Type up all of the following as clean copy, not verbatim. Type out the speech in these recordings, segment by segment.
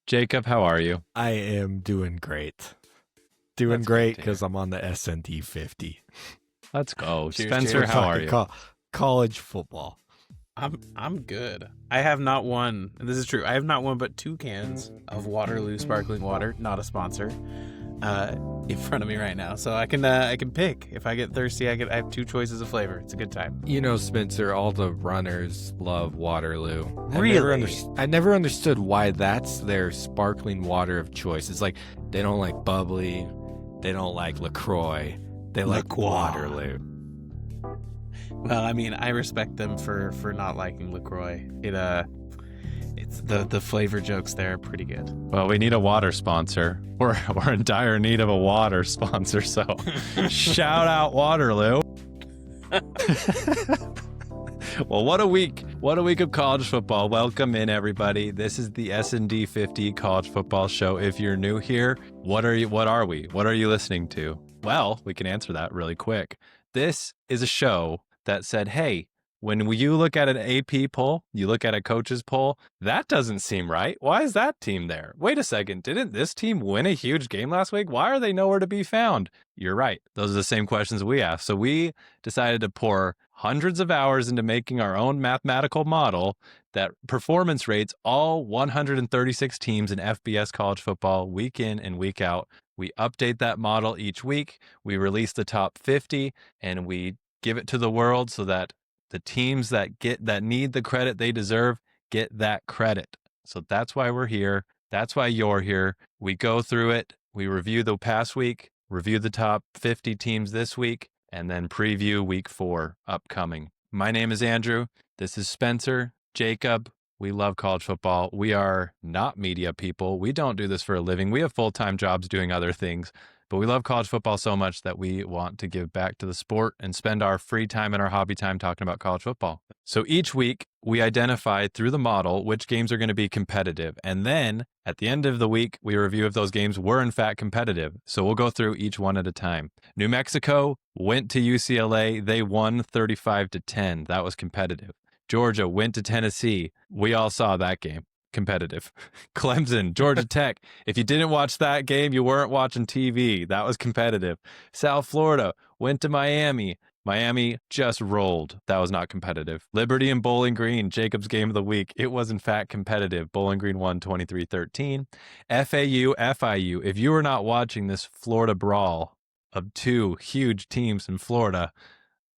Jacob, how are you? I am doing great. Doing That's great good to hear. because I'm on the S&D 50. Let's go. Cheers, Spencer, We're cheers. how are talking you? college football. I'm good. I have not one, and this is true. I have not one but 2 cans of Waterloo sparkling water, not a sponsor, in front of me right now. So I can pick. If I get thirsty, I have 2 choices of flavor. It's a good time. You know, Spencer, all the runners love Waterloo. Really? I never understood why that's their sparkling water of choice. It's like they don't like bubbly, they don't like LaCroix, they like LaCroix. Waterloo. Well, I mean, I respect them for not liking LaCroix. It's the flavor jokes there are pretty good. Well, we need a water sponsor. We're in dire need of a water sponsor, so shout out Waterloo. Well, what a week. What a week of college football. Welcome in, everybody. This is the S&D 50 College Football Show. If you're new here, what are we? What are you listening to? Well, we can answer that really quick. This is a show that said, hey, when you look at an AP poll, you look at a coach's poll, that doesn't seem right. Why is that team there? Wait a second. Didn't this team win a huge game last week? Why are they nowhere to be found? You're right. Those are the same questions we asked. So we decided to pour hundreds of hours into making our own mathematical model that performance rates all 136 teams in FBS college football week in and week out. We update that model each week. We release the top 50 and we give it to the world so that the teams that need the credit they deserve get that credit. So that's why we're here. That's why you're here. We go through it. We review the past week, review the top 50 teams this week, and then preview week 4 upcoming. My name is Andrew. This is Spencer, Jacob. We love college football. We are not media people. We don't do this for a living. We have full-time jobs doing other things. But we love college football so much that we want to give back to the sport and spend our free time and our hobby time talking about college football. So each week, we identify through the model which games are going to be competitive. And then at the end of the week, we review if those games were in fact competitive. So we'll go through each one at a time. New Mexico went to UCLA. They won 35-10. That was competitive. Georgia went to Tennessee. We all saw that game. Competitive. Clemson, Georgia Tech. If you didn't watch that game, you weren't watching TV. That was competitive. South Florida went to Miami. Miami just rolled. That was not competitive. Liberty and Bowling Green, Jacob's game of the week. It was in fact competitive. Bowling Green won 23-13. FAU, FIU. If you were not watching this Florida brawl of 2 huge teams in Florida,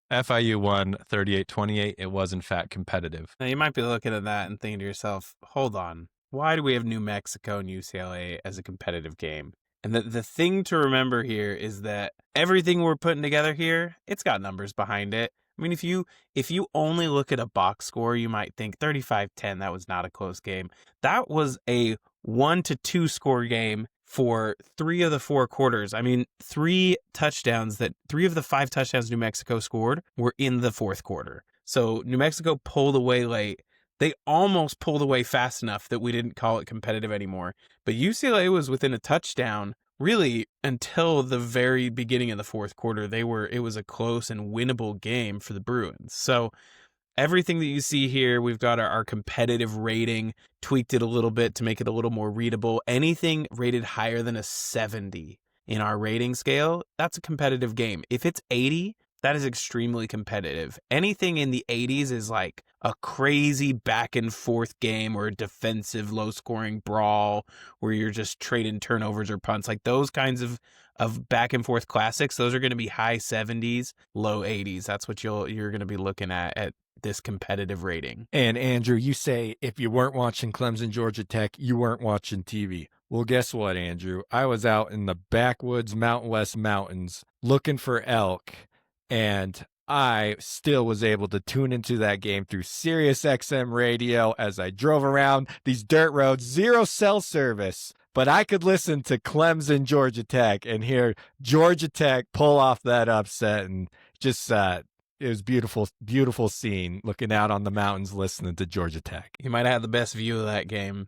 FIU won 38-28. It was, in fact, competitive. Now, you might be looking at that and thinking to yourself, hold on, why do we have New Mexico and UCLA as a competitive game? And the thing to remember here is that everything we're putting together here, it's got numbers behind it. I mean, if you only look at a box score, you might think 35-10, that was not a close game. That was a 1-2 score game for 3 of the 4 quarters. I mean, 3 of the 5 touchdowns New Mexico scored were in the 4th quarter. So New Mexico pulled away late. They almost pulled away fast enough that we didn't call it competitive anymore. But UCLA was within a touchdown really until the very beginning of the 4th quarter. It was a close and winnable game for the Bruins. So everything that you see here, we've got our competitive rating, tweaked it a little bit to make it a little more readable. Anything rated higher than a 70 in our rating scale, that's a competitive game. If it's 80, that is extremely competitive. Anything in the 80s is like a crazy back and forth game or a defensive low scoring brawl where you're just trading turnovers or punts. Like those kinds of back and forth classics, those are going to be high 70s, low 80s. That's what you're going to be looking at this competitive rating. And Andrew, you say if you weren't watching Clemson, Georgia Tech, you weren't watching TV. Well, guess what, Andrew? I was out in the backwoods Mountain West mountains looking for elk, and I still was able to tune into that game through Sirius XM radio as I drove around these dirt roads, 0 cell service. But I could listen to Clemson, Georgia Tech, and hear Georgia Tech pull off that upset, and just it was beautiful, beautiful scene looking out on the mountains listening to Georgia Tech. You might have had the best view of that game.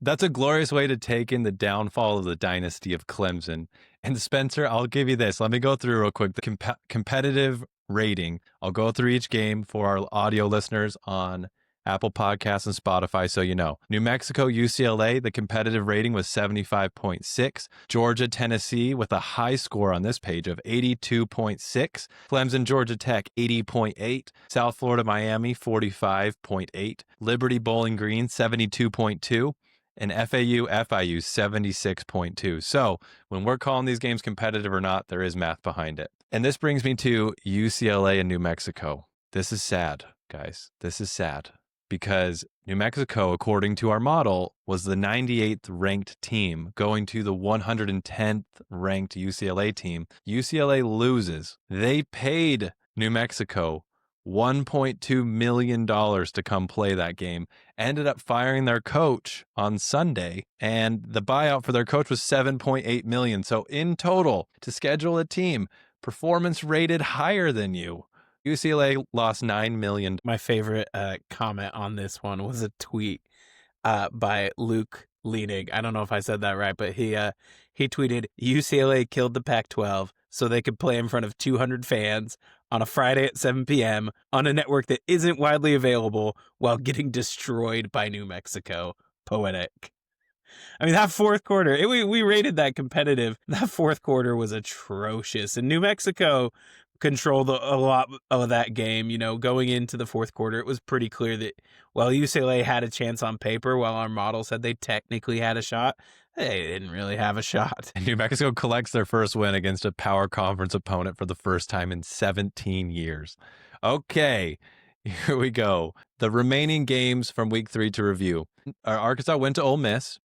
That's a glorious way to take in the downfall of the dynasty of Clemson. And Spencer, I'll give you this. Let me go through real quick the competitive rating. I'll go through each game for our audio listeners on Apple Podcasts, and Spotify, so you know. New Mexico, UCLA, the competitive rating was 75.6. Georgia, Tennessee, with a high score on this page of 82.6. Clemson, Georgia Tech, 80.8. South Florida, Miami, 45.8. Liberty, Bowling Green, 72.2. And FAU, FIU, 76.2. So when we're calling these games competitive or not, there is math behind it. And this brings me to UCLA and New Mexico. This is sad, guys. This is sad because New Mexico, according to our model, was the 98th ranked team going to the 110th ranked UCLA team. UCLA loses. They paid New Mexico $1.2 million to come play that game, ended up firing their coach on Sunday, and the buyout for their coach was $7.8 million. So in total, to schedule a team performance rated higher than you, UCLA lost $9 million. My favorite comment on this one was a tweet by Luke Leaning. I don't know if I said that right, but he tweeted, UCLA killed the Pac-12 so they could play in front of 200 fans on a Friday at 7 p.m. on a network that isn't widely available while getting destroyed by New Mexico. Poetic. I mean, that fourth quarter, we rated that competitive. That fourth quarter was atrocious. And New Mexico controlled a lot of that game. You know, going into the fourth quarter, it was pretty clear that while UCLA had a chance on paper, while our model said they technically had a shot, they didn't really have a shot. And New Mexico collects their first win against a power conference opponent for the first time in 17 years. Okay, here we go. The remaining games from week 3 to review. Arkansas went to Ole Miss,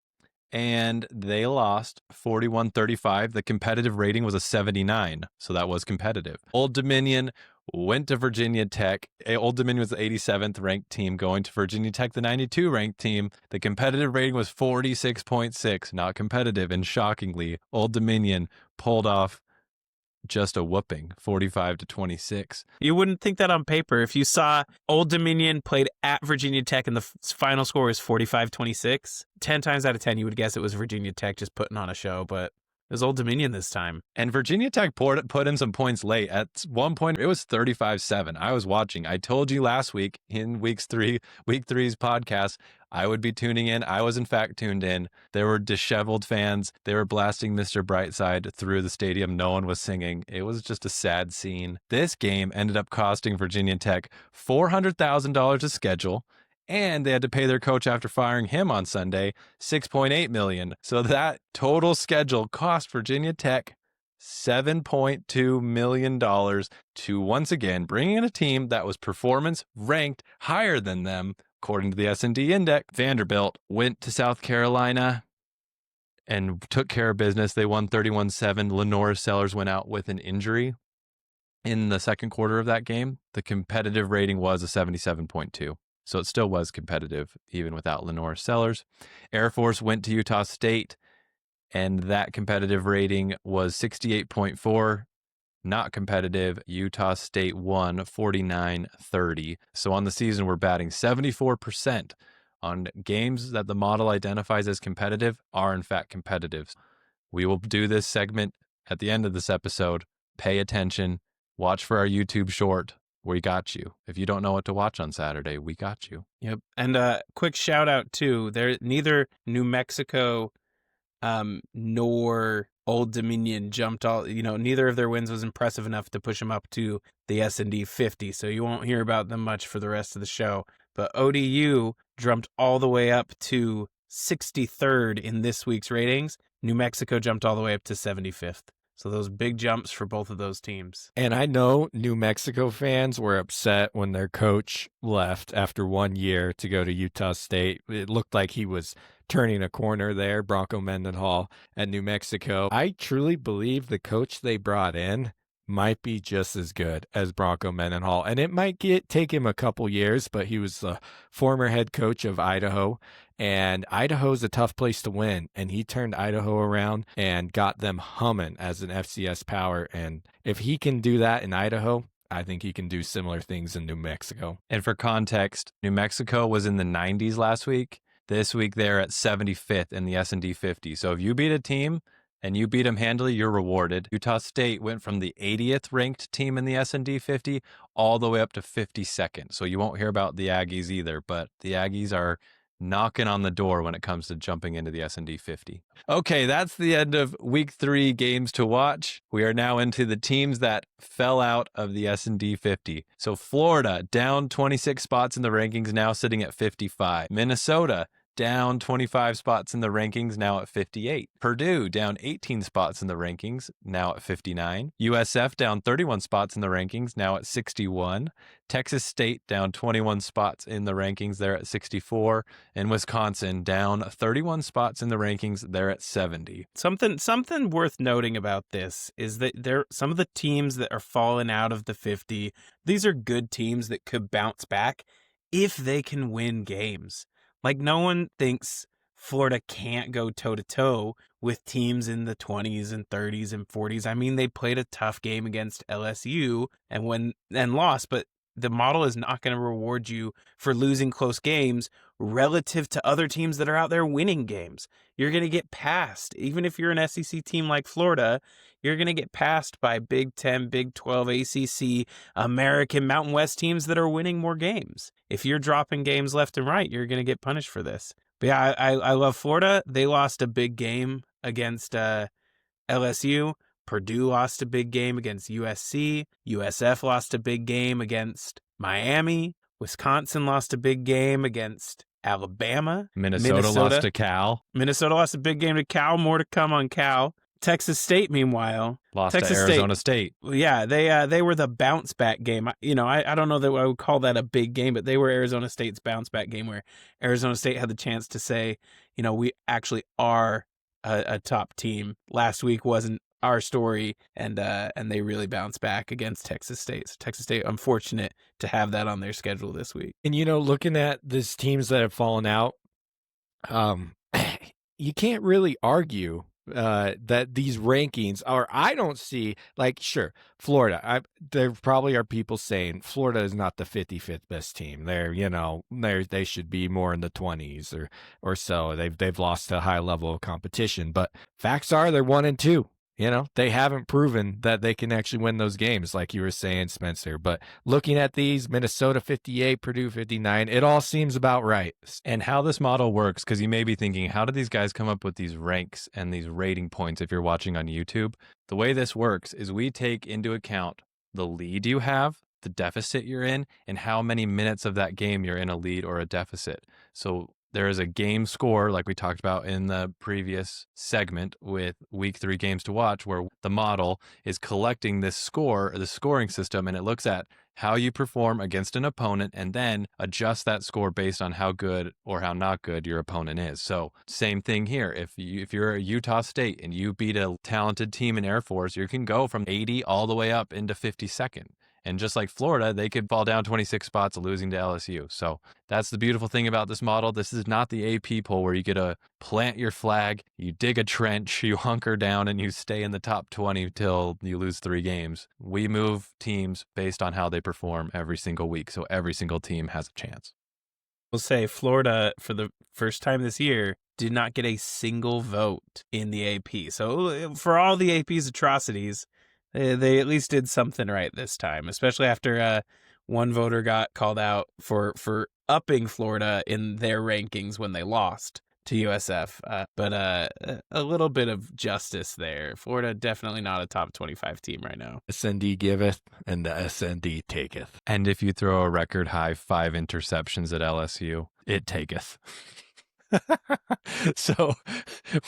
and they lost 41-35. The competitive rating was a 79, so that was competitive. Old Dominion went to Virginia Tech. Old Dominion was the 87th ranked team going to Virginia Tech, the 92 ranked team. The competitive rating was 46.6, not competitive. And shockingly, Old Dominion pulled off just a whooping, 45-26. You wouldn't think that on paper. If you saw Old Dominion played at Virginia Tech and the final score was 45-26, 10 times out of 10 you would guess it was Virginia Tech just putting on a show, but it was Old Dominion this time. And Virginia Tech put in some points late. At one point, it was 35-7. I was watching. I told you last week in week three's podcast, I would be tuning in. I was, in fact, tuned in. There were disheveled fans. They were blasting Mr. Brightside through the stadium. No one was singing. It was just a sad scene. This game ended up costing Virginia Tech $400,000 to schedule. And they had to pay their coach after firing him on Sunday $6.8 million. So that total schedule cost Virginia Tech $7.2 million to once again bring in a team that was performance ranked higher than them, according to the S&D index. Vanderbilt went to South Carolina and took care of business. They won 31-7. Lenore Sellers went out with an injury in the second quarter of that game. The competitive rating was a 77.2. So it still was competitive, even without Lenore Sellers. Air Force went to Utah State, and that competitive rating was 68.4. Not competitive. Utah State won 49-30. So on the season, we're batting 74% on games that the model identifies as competitive are, in fact, competitive. We will do this segment at the end of this episode. Pay attention. Watch for our YouTube short. We got you. If you don't know what to watch on Saturday, we got you. Yep. And quick shout out too. Neither New Mexico nor Old Dominion jumped neither of their wins was impressive enough to push them up to the S&D 50. So you won't hear about them much for the rest of the show. But ODU jumped all the way up to 63rd in this week's ratings. New Mexico jumped all the way up to 75th. So those big jumps for both of those teams. And I know New Mexico fans were upset when their coach left after 1 year to go to Utah State. It looked like he was turning a corner there, Bronco Mendenhall at New Mexico. I truly believe the coach they brought in might be just as good as Bronco Mendenhall. And it might take him a couple years, but he was the former head coach of Idaho. And Idaho's a tough place to win. And he turned Idaho around and got them humming as an FCS power. And if he can do that in Idaho, I think he can do similar things in New Mexico. And for context, New Mexico was in the 90s last week. This week, they're at 75th in the S&D 50. So if you beat a team and you beat them handily, you're rewarded. Utah State went from the 80th ranked team in the S&D 50 all the way up to 52nd. So you won't hear about the Aggies either, but the Aggies are knocking on the door when it comes to jumping into the S&D 50. Okay, that's the end of week 3 games to watch. We are now into the teams that fell out of the S&D 50. So Florida down 26 spots in the rankings, now sitting at 55. Minnesota down 25 spots in the rankings, now at 58. Purdue down 18 spots in the rankings, now at 59. USF down 31 spots in the rankings, now at 61. Texas State down 21 spots in the rankings, they're at 64. And Wisconsin down 31 spots in the rankings, they're at 70. Something worth noting about this is that some of the teams that are falling out of the 50, these are good teams that could bounce back if they can win games. Like, no one thinks Florida can't go toe-to-toe with teams in the 20s and 30s and 40s. I mean, they played a tough game against LSU and lost, but the model is not going to reward you for losing close games relative to other teams that are out there winning games. You're going to get passed. Even if you're an SEC team like Florida, you're going to get passed by Big 10, Big 12, ACC, American, Mountain West teams that are winning more games. If you're dropping games left and right, you're going to get punished for this. But yeah, I love Florida. They lost a big game against LSU. Purdue lost a big game against USC. USF lost a big game against Miami. Wisconsin lost a big game against Alabama. Minnesota lost to Cal. Minnesota lost a big game to Cal. More to come on Cal. Texas State, meanwhile, lost to Arizona State. Yeah, they were the bounce back game. I don't know that I would call that a big game, but they were Arizona State's bounce back game where Arizona State had the chance to say, we actually are a top team. Last week wasn't our story, and they really bounced back against Texas State. So Texas State, unfortunate to have that on their schedule this week. And looking at these teams that have fallen out, you can't really argue that these rankings are. I don't see, sure, Florida. There probably are people saying Florida is not the 55th best team. They should be more in the 20s or so. They've lost a high level of competition, but facts are they're 1 and 2. They haven't proven that they can actually win those games, like you were saying, Spencer. But looking at these, Minnesota 58, Purdue 59, it all seems about right. And how this model works, because you may be thinking, how do these guys come up with these ranks and these rating points if you're watching on YouTube? The way this works is we take into account the lead you have, the deficit you're in, and how many minutes of that game you're in a lead or a deficit. So there is a game score, like we talked about in the previous segment with week 3 games to watch, where the model is collecting this score, or the scoring system, and it looks at how you perform against an opponent and then adjust that score based on how good or how not good your opponent is. So same thing here. If you're a Utah State and you beat a talented team in Air Force, you can go from 80 all the way up into 52nd. And just like Florida, they could fall down 26 spots losing to LSU. So that's the beautiful thing about this model. This is not the AP poll where you get to plant your flag, you dig a trench, you hunker down, and you stay in the top 20 till you lose 3 games. We move teams based on how they perform every single week. So every single team has a chance. We'll say Florida, for the first time this year, did not get a single vote in the AP. So for all the AP's atrocities, they at least did something right this time, especially after one voter got called out for upping Florida in their rankings when they lost to USF. But a little bit of justice there. Florida definitely not a top 25 team right now. S&D giveth and the S&D taketh. And if you throw a record high 5 interceptions at LSU, it taketh. So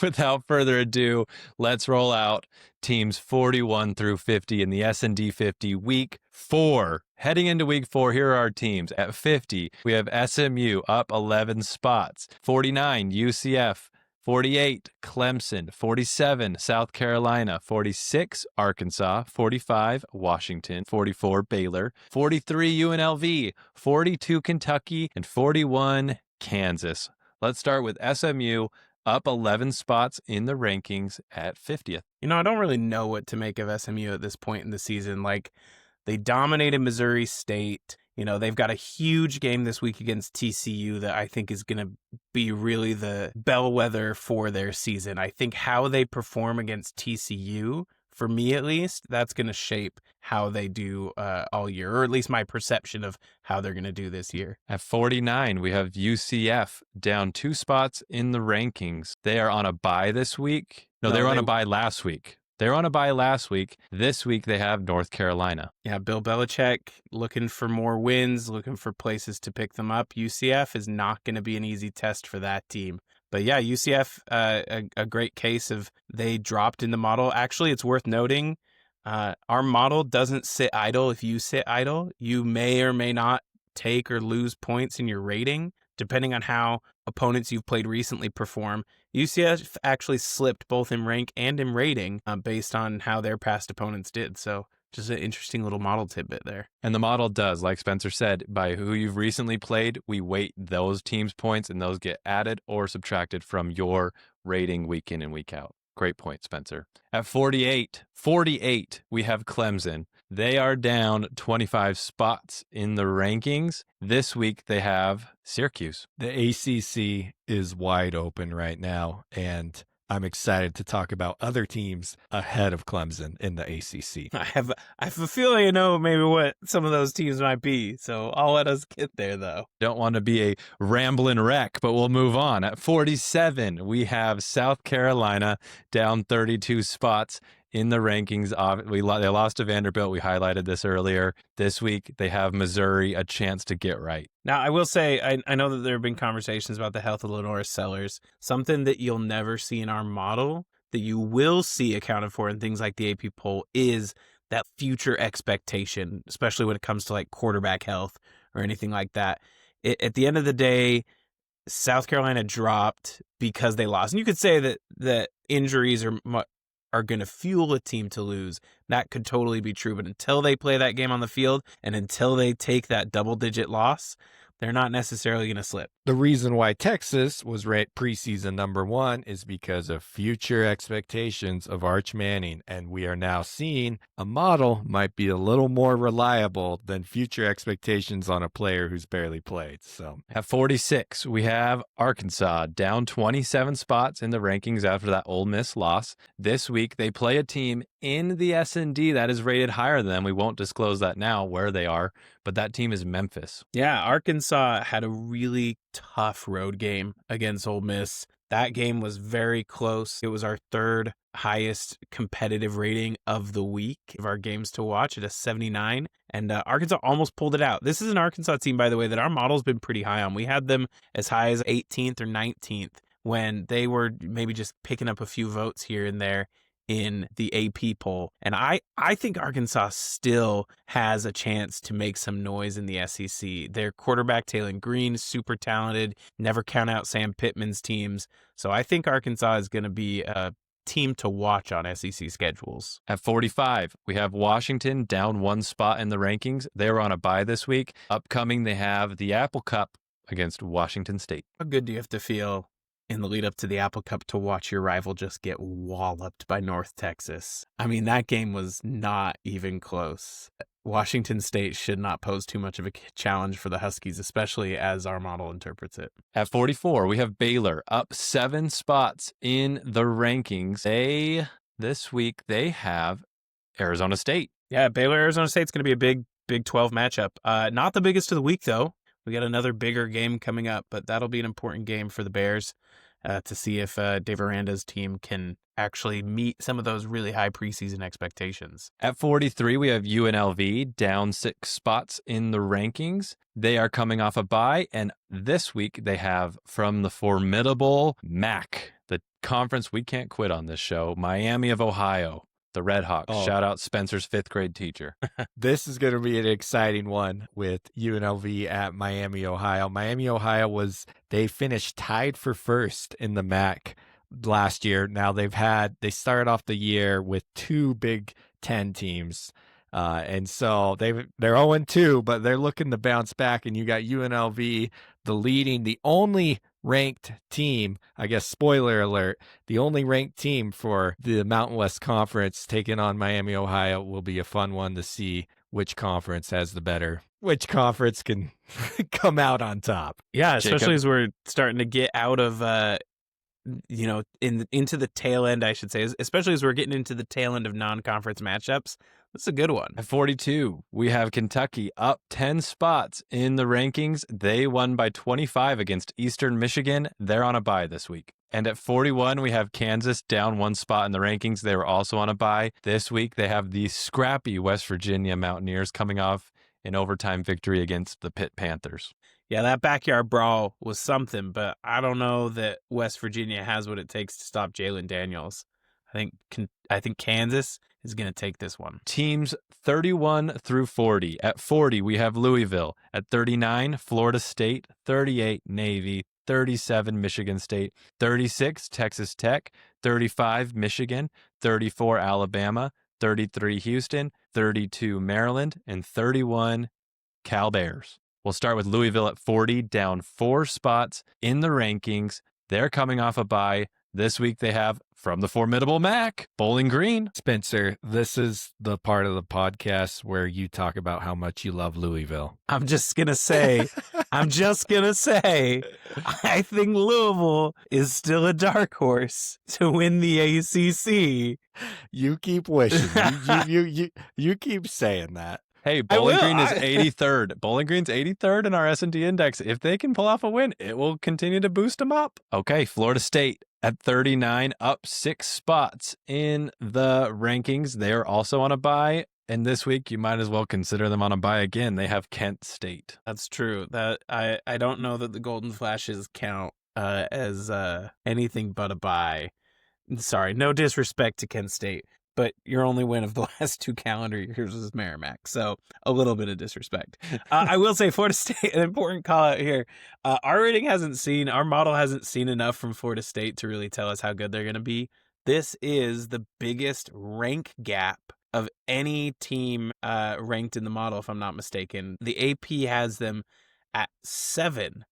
without further ado, let's roll out teams 41 through 50 in the S&D 50 week 4. Heading into week 4, here are our teams. At 50, we have SMU up 11 spots. 49, UCF. 48, Clemson. 47, South Carolina. 46, Arkansas. 45, Washington. 44, Baylor. 43, UNLV. 42, Kentucky. And 41, Kansas. Let's start with SMU, up 11 spots in the rankings at 50th. I don't really know what to make of SMU at this point in the season. They dominated Missouri State You know, they've got a huge game this week against TCU that I think is going to be really the bellwether for their season. I think how they perform against TCU, for me at least, that's going to shape how they do all year, or at least my perception of how they're going to do this year. At 49, we have UCF down 2 spots in the rankings. They are on a bye this week. No, they were on a bye last week. They were on a bye last week. This week, they have North Carolina. Yeah, Bill Belichick looking for more wins, looking for places to pick them up. UCF is not going to be an easy test for that team. But yeah, UCF, a great case of they dropped in the model. Actually, it's worth noting, our model doesn't sit idle. If you sit idle, you may or may not take or lose points in your rating, depending on how opponents you've played recently perform. UCF actually slipped both in rank and in rating based on how their past opponents did. So just an interesting little model tidbit there. And the model does, like Spencer said, by who you've recently played, we weight those teams' points and those get added or subtracted from your rating week in and week out. Great point, Spencer. At 48, we have Clemson. They are down 25 spots in the rankings. This week, they have Syracuse. The ACC is wide open right now, and I'm excited to talk about other teams ahead of Clemson in the ACC. I have a feeling I know maybe what some of those teams might be, so I'll let us get there, though. Don't want to be a rambling wreck, but we'll move on. At 47, we have South Carolina down 32 spots in the rankings. They lost to Vanderbilt. We highlighted this earlier. This week, they have Missouri a chance to get right. Now, I will say, I know that there have been conversations about the health of Lenora Sellers. Something that you'll never see in our model that you will see accounted for in things like the AP poll is that future expectation, especially when it comes to like quarterback health or anything like that. At the end of the day, South Carolina dropped because they lost. And you could say that injuries are going to fuel a team to lose. That could totally be true. But until they play that game on the field and until they take that double-digit loss, they're not necessarily going to slip. The reason why Texas was ranked preseason number 1 is because of future expectations of Arch Manning. And we are now seeing a model might be a little more reliable than future expectations on a player who's barely played. So at 46, we have Arkansas down 27 spots in the rankings after that Ole Miss loss. This week, they play a team in the S&D that is rated higher than them. We won't disclose that now where they are, but that team is Memphis. Yeah, Arkansas had a really tough road game against Ole Miss. That game was very close. It was our third highest competitive rating of the week of our games to watch at a 79. And Arkansas almost pulled it out. This is an Arkansas team, by the way, that our model's been pretty high on. We had them as high as 18th or 19th when they were maybe just picking up a few votes here and there in the AP poll. And I think Arkansas still has a chance to make some noise in the SEC. Their quarterback, Taylor Green, is super talented. Never count out Sam Pittman's teams. So I think Arkansas is going to be a team to watch on SEC schedules. At 45, we have Washington down 1 spot in the rankings. They were on a bye this week. Upcoming, they have the Apple Cup against Washington State. How good do you have to feel in the lead up to the Apple Cup to watch your rival just get walloped by North Texas? I mean, that game was not even close. Washington State should not pose too much of a challenge for the Huskies, especially as our model interprets it. At 44, we have Baylor up 7 spots in the rankings. This week, they have Arizona State. Yeah, Baylor-Arizona State's going to be a big Big 12 matchup. Not the biggest of the week, though. We got another bigger game coming up, but that'll be an important game for the Bears to see if Dave Aranda's team can actually meet some of those really high preseason expectations. At 43, we have UNLV down 6 spots in the rankings. They are coming off a bye, and this week they have from the formidable MAC, the conference we can't quit on this show, Miami of Ohio. The Red Hawks. Oh. Shout out Spencer's 5th grade teacher. This is going to be an exciting one with UNLV at Miami, Ohio. Miami, Ohio they finished tied for first in the MAC last year. Now they started off the year with 2 Big Ten teams. And so they're 0-2, but they're looking to bounce back. And you got UNLV, the only ranked team, I guess, spoiler alert, the only ranked team for the Mountain West Conference taking on Miami, Ohio will be a fun one to see which conference has the better, which conference can come out on top. Yeah, Jacob? especially as we're starting to get out of into the tail end, I should say, especially as we're getting into the tail end of non-conference matchups. That's a good one. At 42, we have Kentucky up 10 spots in the rankings. They won by 25 against Eastern Michigan. They're on a bye this week. And at 41, we have Kansas down 1 spot in the rankings. They were also on a bye. This week, they have the scrappy West Virginia Mountaineers coming off an overtime victory against the Pitt Panthers. Yeah, that backyard brawl was something, but I don't know that West Virginia has what it takes to stop Jalen Daniels. I think Kansas is going to take this one. Teams 31 through 40. At 40, we have Louisville. At 39, Florida State. 38, Navy. 37, Michigan State. 36, Texas Tech. 35, Michigan. 34, Alabama. 33, Houston. 32, Maryland. And 31, Cal Bears. We'll start with Louisville at 40, down 4 spots in the rankings. They're coming off a bye. This week they have, from the formidable Mac, Bowling Green. Spencer, this is the part of the podcast where you talk about how much you love Louisville. I'm just going to say, I think Louisville is still a dark horse to win the ACC. You keep wishing. You keep saying that. Hey, Bowling Green is 83rd. Bowling Green's 83rd in our S&D index. If they can pull off a win, it will continue to boost them up. Okay, Florida State at 39, up 6 spots in the rankings. They are also on a bye. And this week, you might as well consider them on a bye again. They have Kent State. That's true. That I don't know that the Golden Flashes count as anything but a bye. Sorry, no disrespect to Kent State, but your only win of the last 2 calendar years was Merrimack. So a little bit of disrespect. I will say Florida State, an important call out here. Our model hasn't seen enough from Florida State to really tell us how good they're going to be. This is the biggest rank gap of any team ranked in the model, if I'm not mistaken. The AP has them at 7.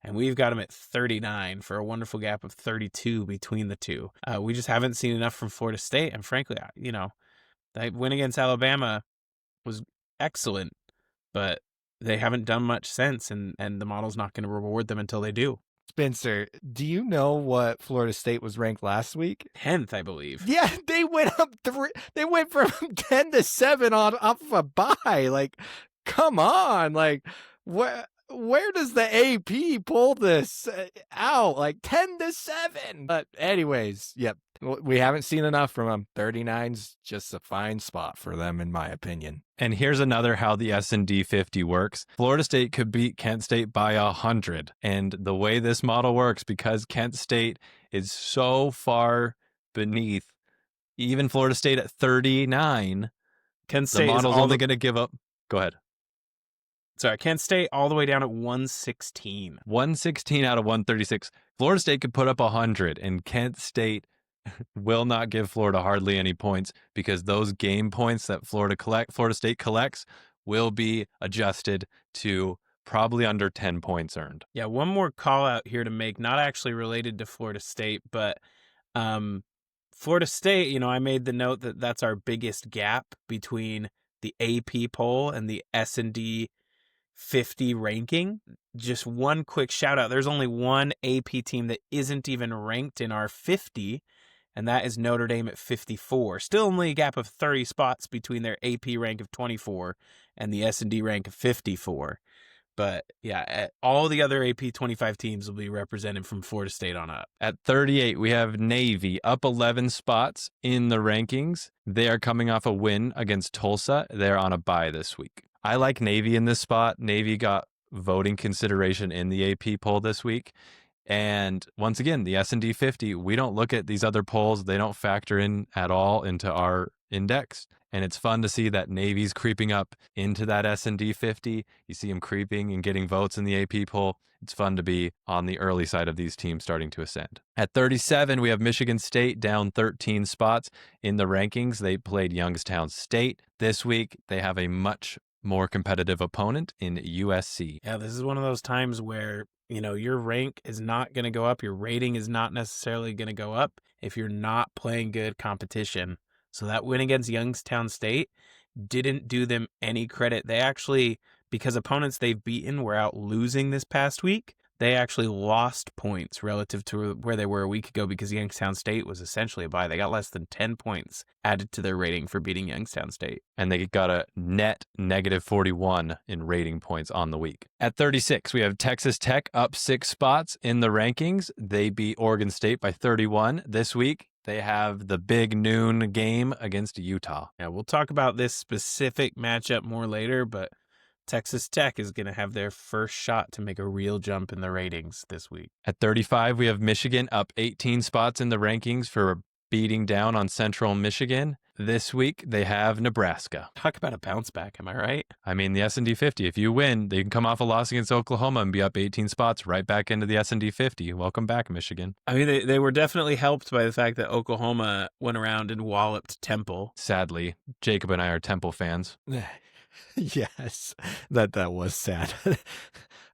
And we've got them at 39 for a wonderful gap of 32 between the two. We just haven't seen enough from Florida State. And frankly, that win against Alabama was excellent, but they haven't done much since. And the model's not going to reward them until they do. Spencer, do you know what Florida State was ranked last week? 10th, I believe. Yeah, they went up 3. They went from 10 to 7 off of a bye. Like, come on. Like, what? Where does the AP pull this out? Like 10 to 7. But anyways, yep. We haven't seen enough from them. 39's just a fine spot for them, in my opinion. And here's another how the S&D 50 works. Florida State could beat Kent State by 100. And the way this model works, because Kent State is so far beneath even Florida State at 39, Kent State the model's only going to give up. Go ahead. Sorry, Kent State all the way down at 116. 116 out of 136. Florida State could put up 100, and Kent State will not give Florida hardly any points because those game points that Florida State collects will be adjusted to probably under 10 points earned. Yeah, one more call out here to make, not actually related to Florida State, but Florida State, I made the note that that's our biggest gap between the AP poll and the S&D 50 ranking. Just one quick shout out. There's only one AP team that isn't even ranked in our 50, and that is Notre Dame at 54. Still only a gap of 30 spots between their AP rank of 24 and the S&D rank of 54. But yeah, all the other AP 25 teams will be represented from Florida State on up. At 38, we have Navy up 11 spots in the rankings. They are coming off a win against Tulsa. They're on a bye this week. I like Navy in this spot. Navy got voting consideration in the AP poll this week. And once again, the S&D 50, we don't look at these other polls. They don't factor in at all into our index. And it's fun to see that Navy's creeping up into that S&D 50. You see them creeping and getting votes in the AP poll. It's fun to be on the early side of these teams starting to ascend. At 37, we have Michigan State down 13 spots in the rankings. They played Youngstown State. This week, they have a much more competitive opponent in USC. Yeah, this is one of those times where, your rank is not going to go up. Your rating is not necessarily going to go up if you're not playing good competition. So that win against Youngstown State didn't do them any credit. They actually, because opponents they've beaten were out losing this past week, they actually lost points relative to where they were a week ago because Youngstown State was essentially a bye. They got less than 10 points added to their rating for beating Youngstown State. And they got a net negative 41 in rating points on the week. At 36, we have Texas Tech up 6 spots in the rankings. They beat Oregon State by 31 this week. They have the big noon game against Utah. Yeah, we'll talk about this specific matchup more later, but Texas Tech is going to have their first shot to make a real jump in the ratings this week. At 35, we have Michigan up 18 spots in the rankings for beating down on Central Michigan. This week, they have Nebraska. Talk about a bounce back, am I right? I mean, the S&D 50, if you win, they can come off a loss against Oklahoma and be up 18 spots right back into the S&D 50. Welcome back, Michigan. I mean, they were definitely helped by the fact that Oklahoma went around and walloped Temple. Sadly, Jacob and I are Temple fans. Yes, that was sad.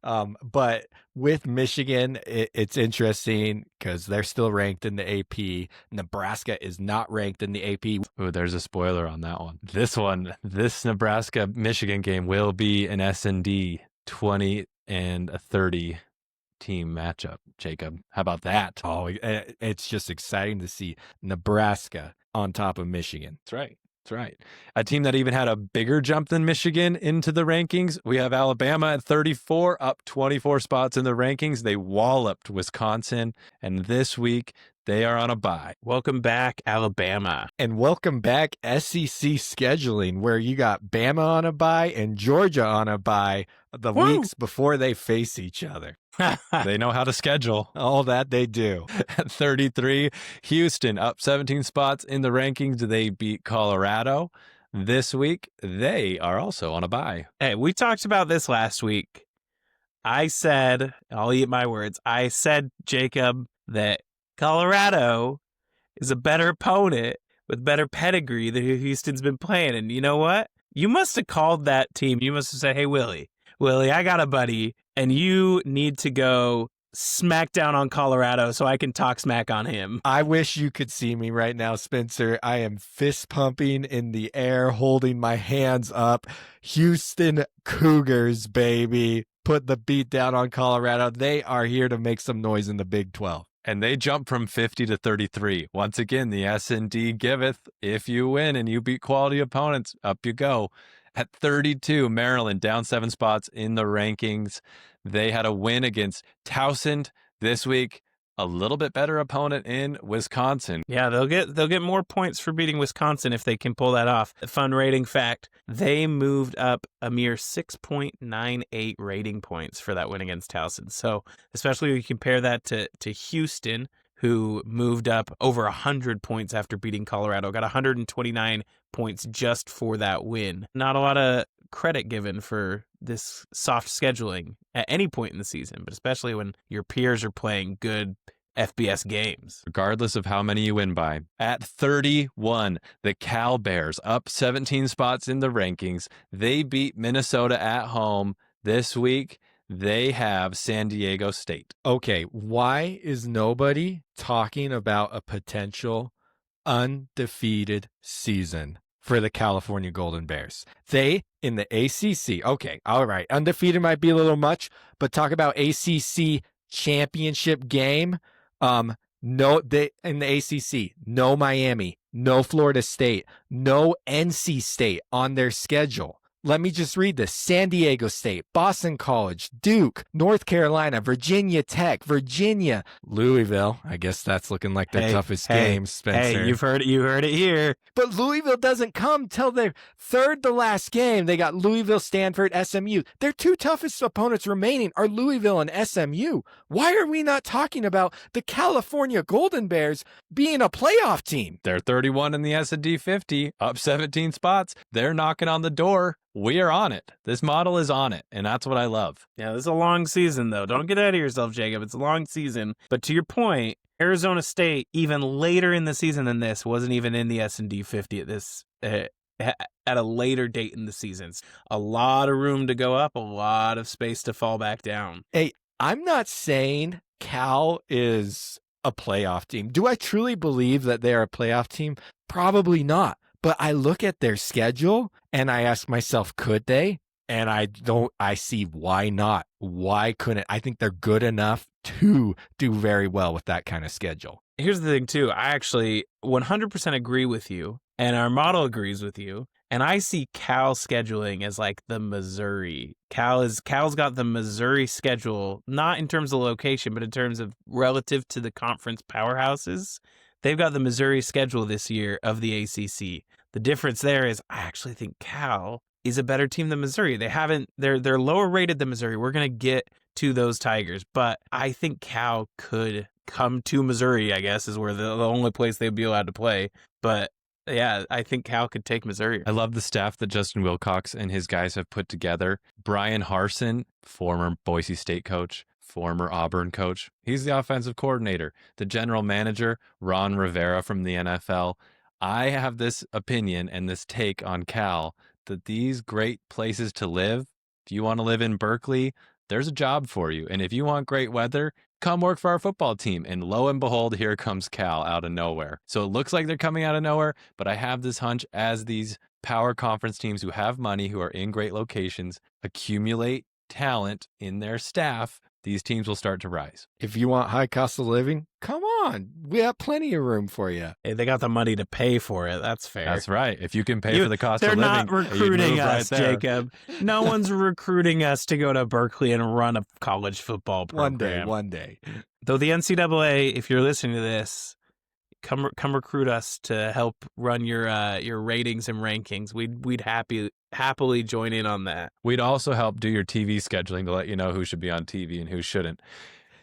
But with Michigan, it's interesting because they're still ranked in the AP. Nebraska is not ranked in the AP. Ooh, there's a spoiler on that one. This Nebraska-Michigan game will be an S&D 20 and a 30 team matchup, Jacob. How about that? Oh, it's just exciting to see Nebraska on top of Michigan. That's right. That's right. A team that even had a bigger jump than Michigan into the rankings. We have Alabama at 34, up 24 spots in the rankings. They walloped Wisconsin, and this week they are on a bye. Welcome back, Alabama. And welcome back, SEC scheduling, where you got Bama on a bye and Georgia on a bye the weeks before they face each other. They know how to schedule. All that they do. At 33, Houston up 17 spots in the rankings. They beat Colorado. This week, they are also on a bye. Hey, we talked about this last week. I said, I'll eat my words. I said, Jacob, that Colorado is a better opponent with better pedigree than who Houston's been playing. And you know what? You must have called that team. You must have said, hey, Willie, I got a buddy, and you need to go smack down on Colorado so I can talk smack on him. I wish you could see me right now, Spencer. I am fist pumping in the air, holding my hands up. Houston Cougars, baby. Put the beat down on Colorado. They are here to make some noise in the Big 12. And they jump from 50 to 33. Once again, the S&D giveth. If you win and you beat quality opponents, up you go. At 32, Maryland down 7 spots in the rankings. They had a win against Towson this week. A little bit better opponent in Wisconsin. Yeah, they'll get more points for beating Wisconsin if they can pull that off. A fun rating fact, they moved up a mere 6.98 rating points for that win against Towson. So especially when you compare that to Houston, who moved up over 100 points after beating Colorado, got 129 points just for that win. Not a lot of credit given for this soft scheduling at any point in the season, but especially when your peers are playing good FBS games. Regardless of how many you win by. At 31, the Cal Bears up 17 spots in the rankings. They beat Minnesota at home this week. They have San Diego State. Okay, why is nobody talking about a potential undefeated season for the California Golden Bears? They, in the ACC, okay, all right, undefeated might be a little much, but talk about ACC championship game. No, they in the ACC, no Miami, no Florida State, no NC State on their schedule. Let me just read this. San Diego State, Boston College, Duke, North Carolina, Virginia Tech, Virginia, Louisville. I guess that's looking like their toughest game, Spencer. Hey, you heard it here. But Louisville doesn't come till their third to last game. They got Louisville, Stanford, SMU. Their two toughest opponents remaining are Louisville and SMU. Why are we not talking about the California Golden Bears being a playoff team? They're 31 in the S&D 50, up 17 spots. They're knocking on the door. We are on it. This model is on it, and that's what I love. Yeah, this is a long season, though. Don't get ahead of yourself, Jacob. It's a long season. But to your point, Arizona State, even later in the season than this, wasn't even in the S&D 50 at this at a later date in the season. A lot of room to go up, a lot of space to fall back down. Hey, I'm not saying Cal is a playoff team. Do I truly believe that they are a playoff team? Probably not. But I look at their schedule and I ask myself, could they? And I see why not? Why couldn't? I think they're good enough to do very well with that kind of schedule. Here's the thing, too. I actually 100% agree with you, and our model agrees with you. And I see Cal scheduling as like the Missouri. Cal's got the Missouri schedule, not in terms of location, but in terms of relative to the conference powerhouses. They've got the Missouri schedule this year of the ACC. The difference there is I actually think Cal is a better team than Missouri. They're lower rated than Missouri. We're going to get to those Tigers, but I think Cal could come to Missouri, I guess, is where the only place they'd be allowed to play. But yeah, I think Cal could take Missouri. I love the staff that Justin Wilcox and his guys have put together. Brian Harsin, former Boise State coach, former Auburn coach. He's the offensive coordinator. The general manager, Ron Rivera from the NFL. I have this opinion and this take on Cal that these great places to live, if you want to live in Berkeley, there's a job for you. And if you want great weather, come work for our football team. And lo and behold, here comes Cal out of nowhere. So it looks like they're coming out of nowhere, but I have this hunch as these power conference teams who have money, who are in great locations, accumulate talent in their staff, these teams will start to rise. If you want high cost of living, come on. We have plenty of room for you. Hey, they got the money to pay for it. That's fair. That's right. If you can pay for the cost of They're living, not recruiting us, right there. Jacob. No one's recruiting us to go to Berkeley and run a college football program. One day. Though the NCAA, if you're listening to this, come recruit us to help run your ratings and rankings. We'd happily join in on that. We'd also help do your TV scheduling to let you know who should be on TV and who shouldn't.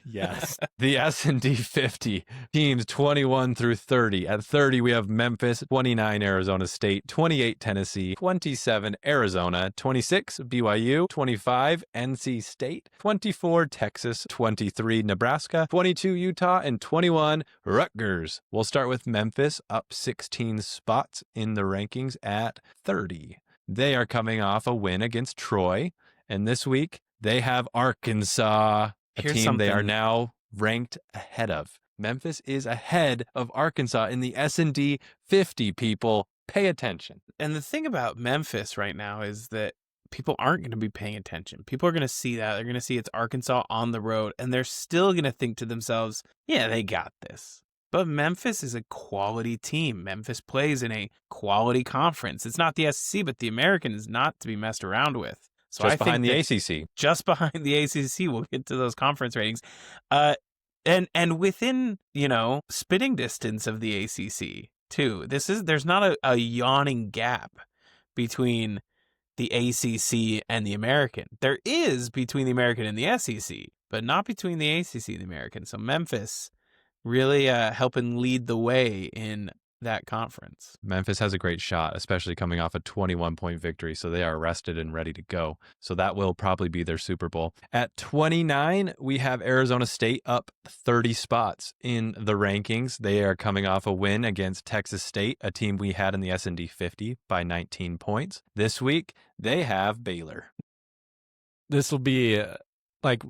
Yes. The S&D 50 teams 21 through 30. At 30, we have Memphis, 29 Arizona State, 28 Tennessee, 27 Arizona, 26 BYU, 25 NC State, 24 Texas, 23 Nebraska, 22 Utah, and 21 Rutgers. We'll start with Memphis, up 16 spots in the rankings at 30. They are coming off a win against Troy, and this week they have Arkansas, a team they are now ranked ahead of. Memphis is ahead of Arkansas in the S&D 50, people. Pay attention. And the thing about Memphis right now is that people aren't going to be paying attention. People are going to see that. They're going to see it's Arkansas on the road, and they're still going to think to themselves, yeah, they got this. But Memphis is a quality team. Memphis plays in a quality conference. It's not the SEC, but the American is not to be messed around with. So just I behind think the ACC. Just behind the ACC, we'll get to those conference ratings. And within, spitting distance of the ACC, too. There's not a yawning gap between the ACC and the American. There is between the American and the SEC, but not between the ACC and the American. So Memphis really helping lead the way in that conference. Memphis has a great shot, especially coming off a 21-point victory, so they are rested and ready to go. So that will probably be their Super Bowl. At 29, we have Arizona State up 30 spots in the rankings. They are coming off a win against Texas State, a team we had in the S&D 50 by 19 points. This week, they have Baylor. This will be like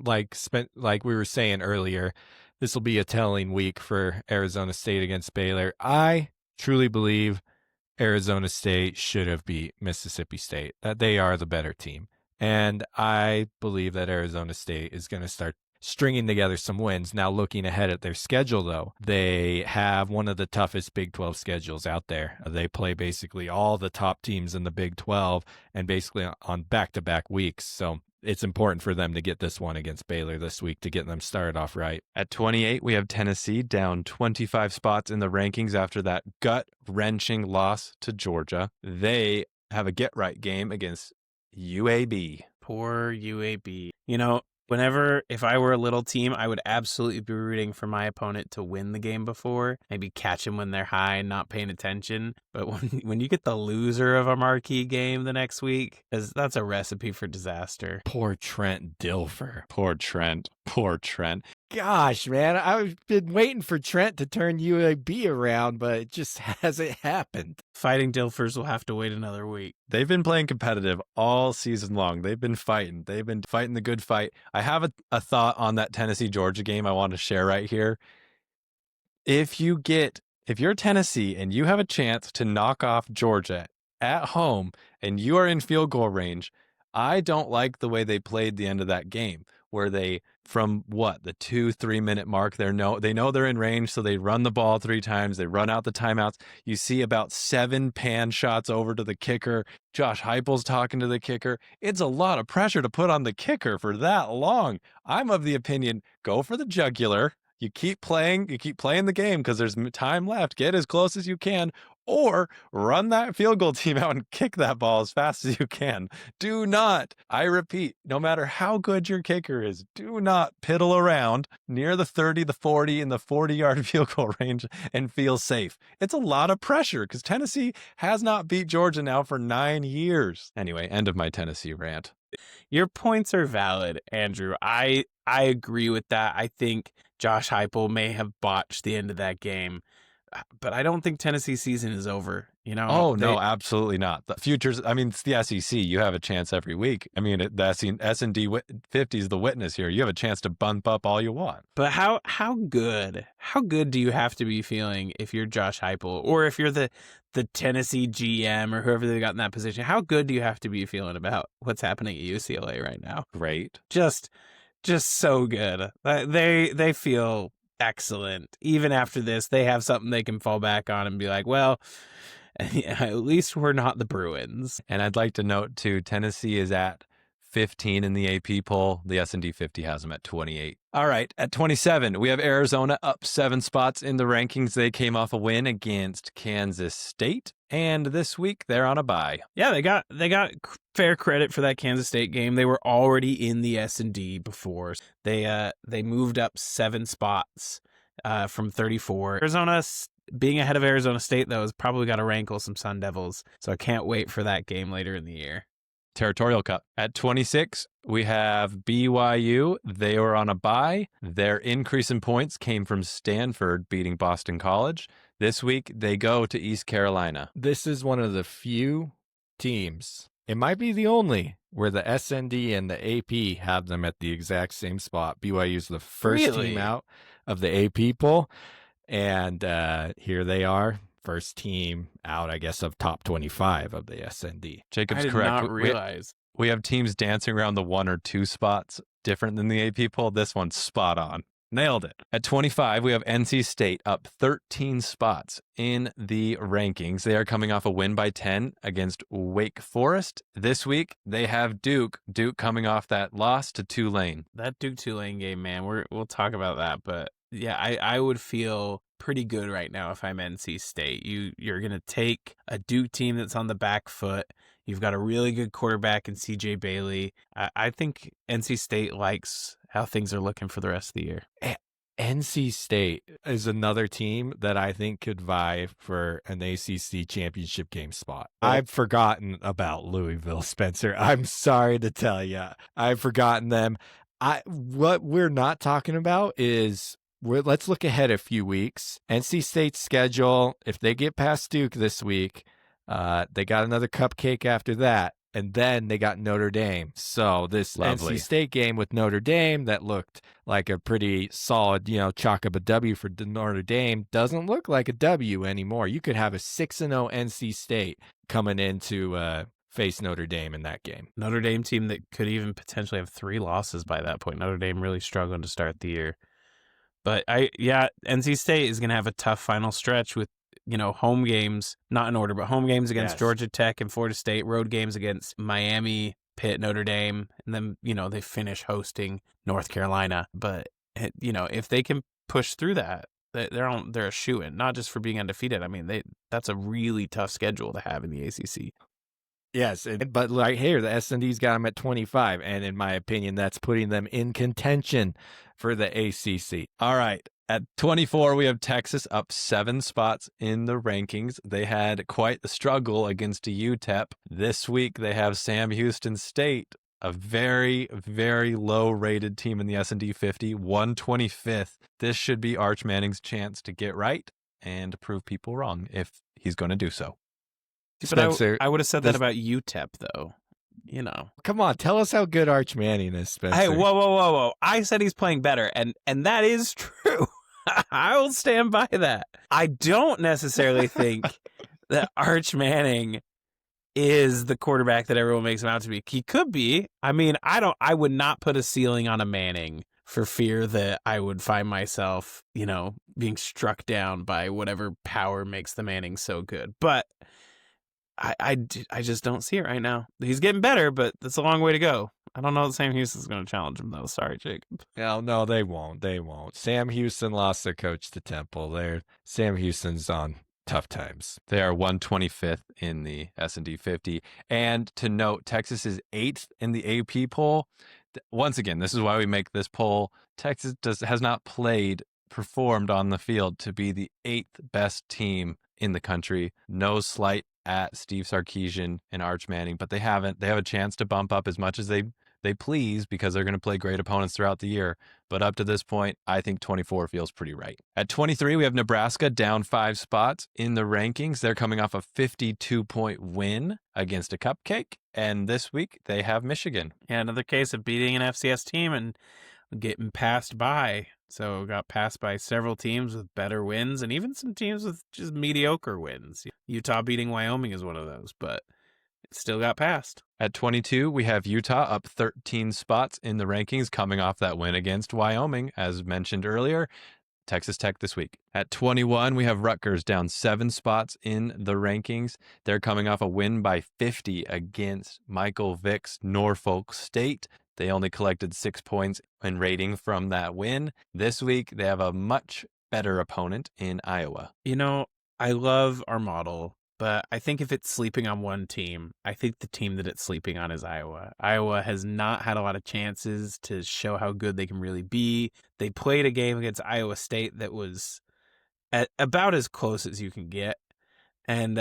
we were saying earlier, this will be a telling week for Arizona State against Baylor. I truly believe Arizona State should have beat Mississippi State, that they are the better team. And I believe that Arizona State is going to start stringing together some wins. Now, looking ahead at their schedule, though, they have one of the toughest Big 12 schedules out there. They play basically all the top teams in the Big 12 and basically on back-to-back weeks. So it's important for them to get this one against Baylor this week to get them started off right. At 28, we have Tennessee down 25 spots in the rankings after that gut-wrenching loss to Georgia. They have a get-right game against UAB. Poor UAB. If I were a little team, I would absolutely be rooting for my opponent to win the game before. Maybe catch them when they're high and not paying attention. But when you get the loser of a marquee game the next week, that's a recipe for disaster. Poor Trent Dilfer. Poor Trent. Gosh, man, I've been waiting for Trent to turn UAB around, but it just hasn't happened. Fighting Dilfers will have to wait another week. They've been playing competitive all season long. They've been fighting. They've been fighting the good fight. I have a thought on that Tennessee-Georgia game I want to share right here. If you get if you're Tennessee and you have a chance to knock off Georgia at home and you are in field goal range, I don't like the way they played the end of that game, where they, from the 2-3 minute mark, they know they're in range, so they run the ball 3 times, they run out the timeouts. You see about 7 pan shots over to the kicker. Josh Heupel's talking to the kicker. It's a lot of pressure to put on the kicker for that long. I'm of the opinion, go for the jugular. You keep playing the game because there's time left. Get as close as you can, or run that field goal team out and kick that ball as fast as you can. Do not, I repeat, no matter how good your kicker is, do not piddle around near the 30, the 40, and the 40-yard field goal range and feel safe. It's a lot of pressure because Tennessee has not beat Georgia now for 9 years. Anyway, end of my Tennessee rant. Your points are valid, Andrew. I agree with that. I think Josh Heupel may have botched the end of that game, but I don't think Tennessee's season is over. No, absolutely not. The futures, I mean, it's the SEC. You have a chance every week. I mean, the S&D 50 is the witness here. You have a chance to bump up all you want. But how good do you have to be feeling if you're Josh Heupel, or if you're the Tennessee GM or whoever they got in that position? How good do you have to be feeling about what's happening at UCLA right now? Great. Just so good. They feel excellent. Even after this, they have something they can fall back on and be like, well, at least we're not the Bruins. And I'd like to note, too, Tennessee is at 15 in the AP poll. The S&D 50 has them at 28. All right, at 27, we have Arizona up 7 spots in the rankings. They came off a win against Kansas State, and this week they're on a bye. Yeah, they got fair credit for that Kansas State game. They were already in the S&D before. They moved up 7 spots from 34. Arizona, being ahead of Arizona State, though, has probably got to rankle some Sun Devils, so I can't wait for that game later in the year. Territorial Cup. At 26, we have BYU. They were on a bye. Their increase in points came from Stanford beating Boston College. This week, they go to East Carolina. This is one of the few teams, it might be the only, where the S&D and the AP have them at the exact same spot. BYU's the first team out of the AP poll, and here they are. First team out, I guess, of top 25 of the S&D. Jacob's I did correct. not realize. We have teams dancing around the 1 or 2 spots different than the AP poll. This one's spot on. Nailed it. At 25, we have NC State up 13 spots in the rankings. They are coming off a win by 10 against Wake Forest. This week, they have Duke. Duke coming off that loss to Tulane. That Duke-Tulane game, man, we'll talk about that. But yeah, I would feel pretty good right now if I'm NC State. You're going to take a Duke team that's on the back foot. You've got a really good quarterback in CJ Bailey. I think NC State likes how things are looking for the rest of the year. NC State is another team that I think could vie for an ACC championship game spot. I've forgotten about Louisville, Spencer. I'm sorry to tell you. I've forgotten them. What we're not talking about is, let's look ahead a few weeks. NC State's schedule, if they get past Duke this week, they got another cupcake after that. And then they got Notre Dame. So this Lovely. NC State game with Notre Dame that looked like a pretty solid, chalk up a W for Notre Dame doesn't look like a W anymore. You could have a 6-0 NC State coming in to face Notre Dame in that game. Notre Dame team that could even potentially have 3 losses by that point. Notre Dame really struggling to start the year. But NC State is going to have a tough final stretch with, home games, not in order, but home games against Georgia Tech and Florida State, road games against Miami, Pitt, Notre Dame, and then, they finish hosting North Carolina. But, if they can push through that, they're a shoo-in, not just for being undefeated. I mean, that's a really tough schedule to have in the ACC. Yes, but like here, the S&D's got them at 25, and in my opinion, that's putting them in contention for the ACC. All right. At 24, we have Texas up 7 spots in the rankings. They had quite the struggle against a UTEP. This week, they have Sam Houston State, a very, very low-rated team in the S&D 50, 125th. This should be Arch Manning's chance to get right and prove people wrong if he's going to do so. Spencer, but I would have said that about UTEP, though. Come on, tell us how good Arch Manning is, Spencer. Hey, whoa. I said he's playing better, and that is true. I will stand by that. I don't necessarily think that Arch Manning is the quarterback that everyone makes him out to be. He could be. I mean, I would not put a ceiling on a Manning for fear that I would find myself, being struck down by whatever power makes the Manning so good. But I just don't see it right now. He's getting better, but that's a long way to go. I don't know that Sam Houston's going to challenge him, though. Sorry, Jacob. No, they won't. They won't. Sam Houston lost their coach to Temple. Sam Houston's on tough times. They are 125th in the S&D 50. And to note, Texas is 8th in the AP poll. Once again, this is why we make this poll. Texas has not performed on the field to be the 8th best team in the country. No slight at Steve Sarkisian and Arch Manning, but they haven't. They have a chance to bump up as much as they please because they're going to play great opponents throughout the year. But up to this point, I think 24 feels pretty right. At 23, we have Nebraska down 5 spots in the rankings. They're coming off a 52-point win against a cupcake. And this week, they have Michigan. Yeah, another case of beating an FCS team and getting passed by. So got passed by several teams with better wins and even some teams with just mediocre wins. Utah beating Wyoming is one of those, but it still got passed. At 22, we have Utah up 13 spots in the rankings coming off that win against Wyoming, as mentioned earlier. Texas Tech this week. At 21, we have Rutgers down 7 spots in the rankings. They're coming off a win by 50 against Michael Vick's Norfolk State. They only collected 6 points in rating from that win. This week, they have a much better opponent in Iowa. I love our model, but I think if it's sleeping on one team, I think the team that it's sleeping on is Iowa. Iowa has not had a lot of chances to show how good they can really be. They played a game against Iowa State that was about as close as you can get. And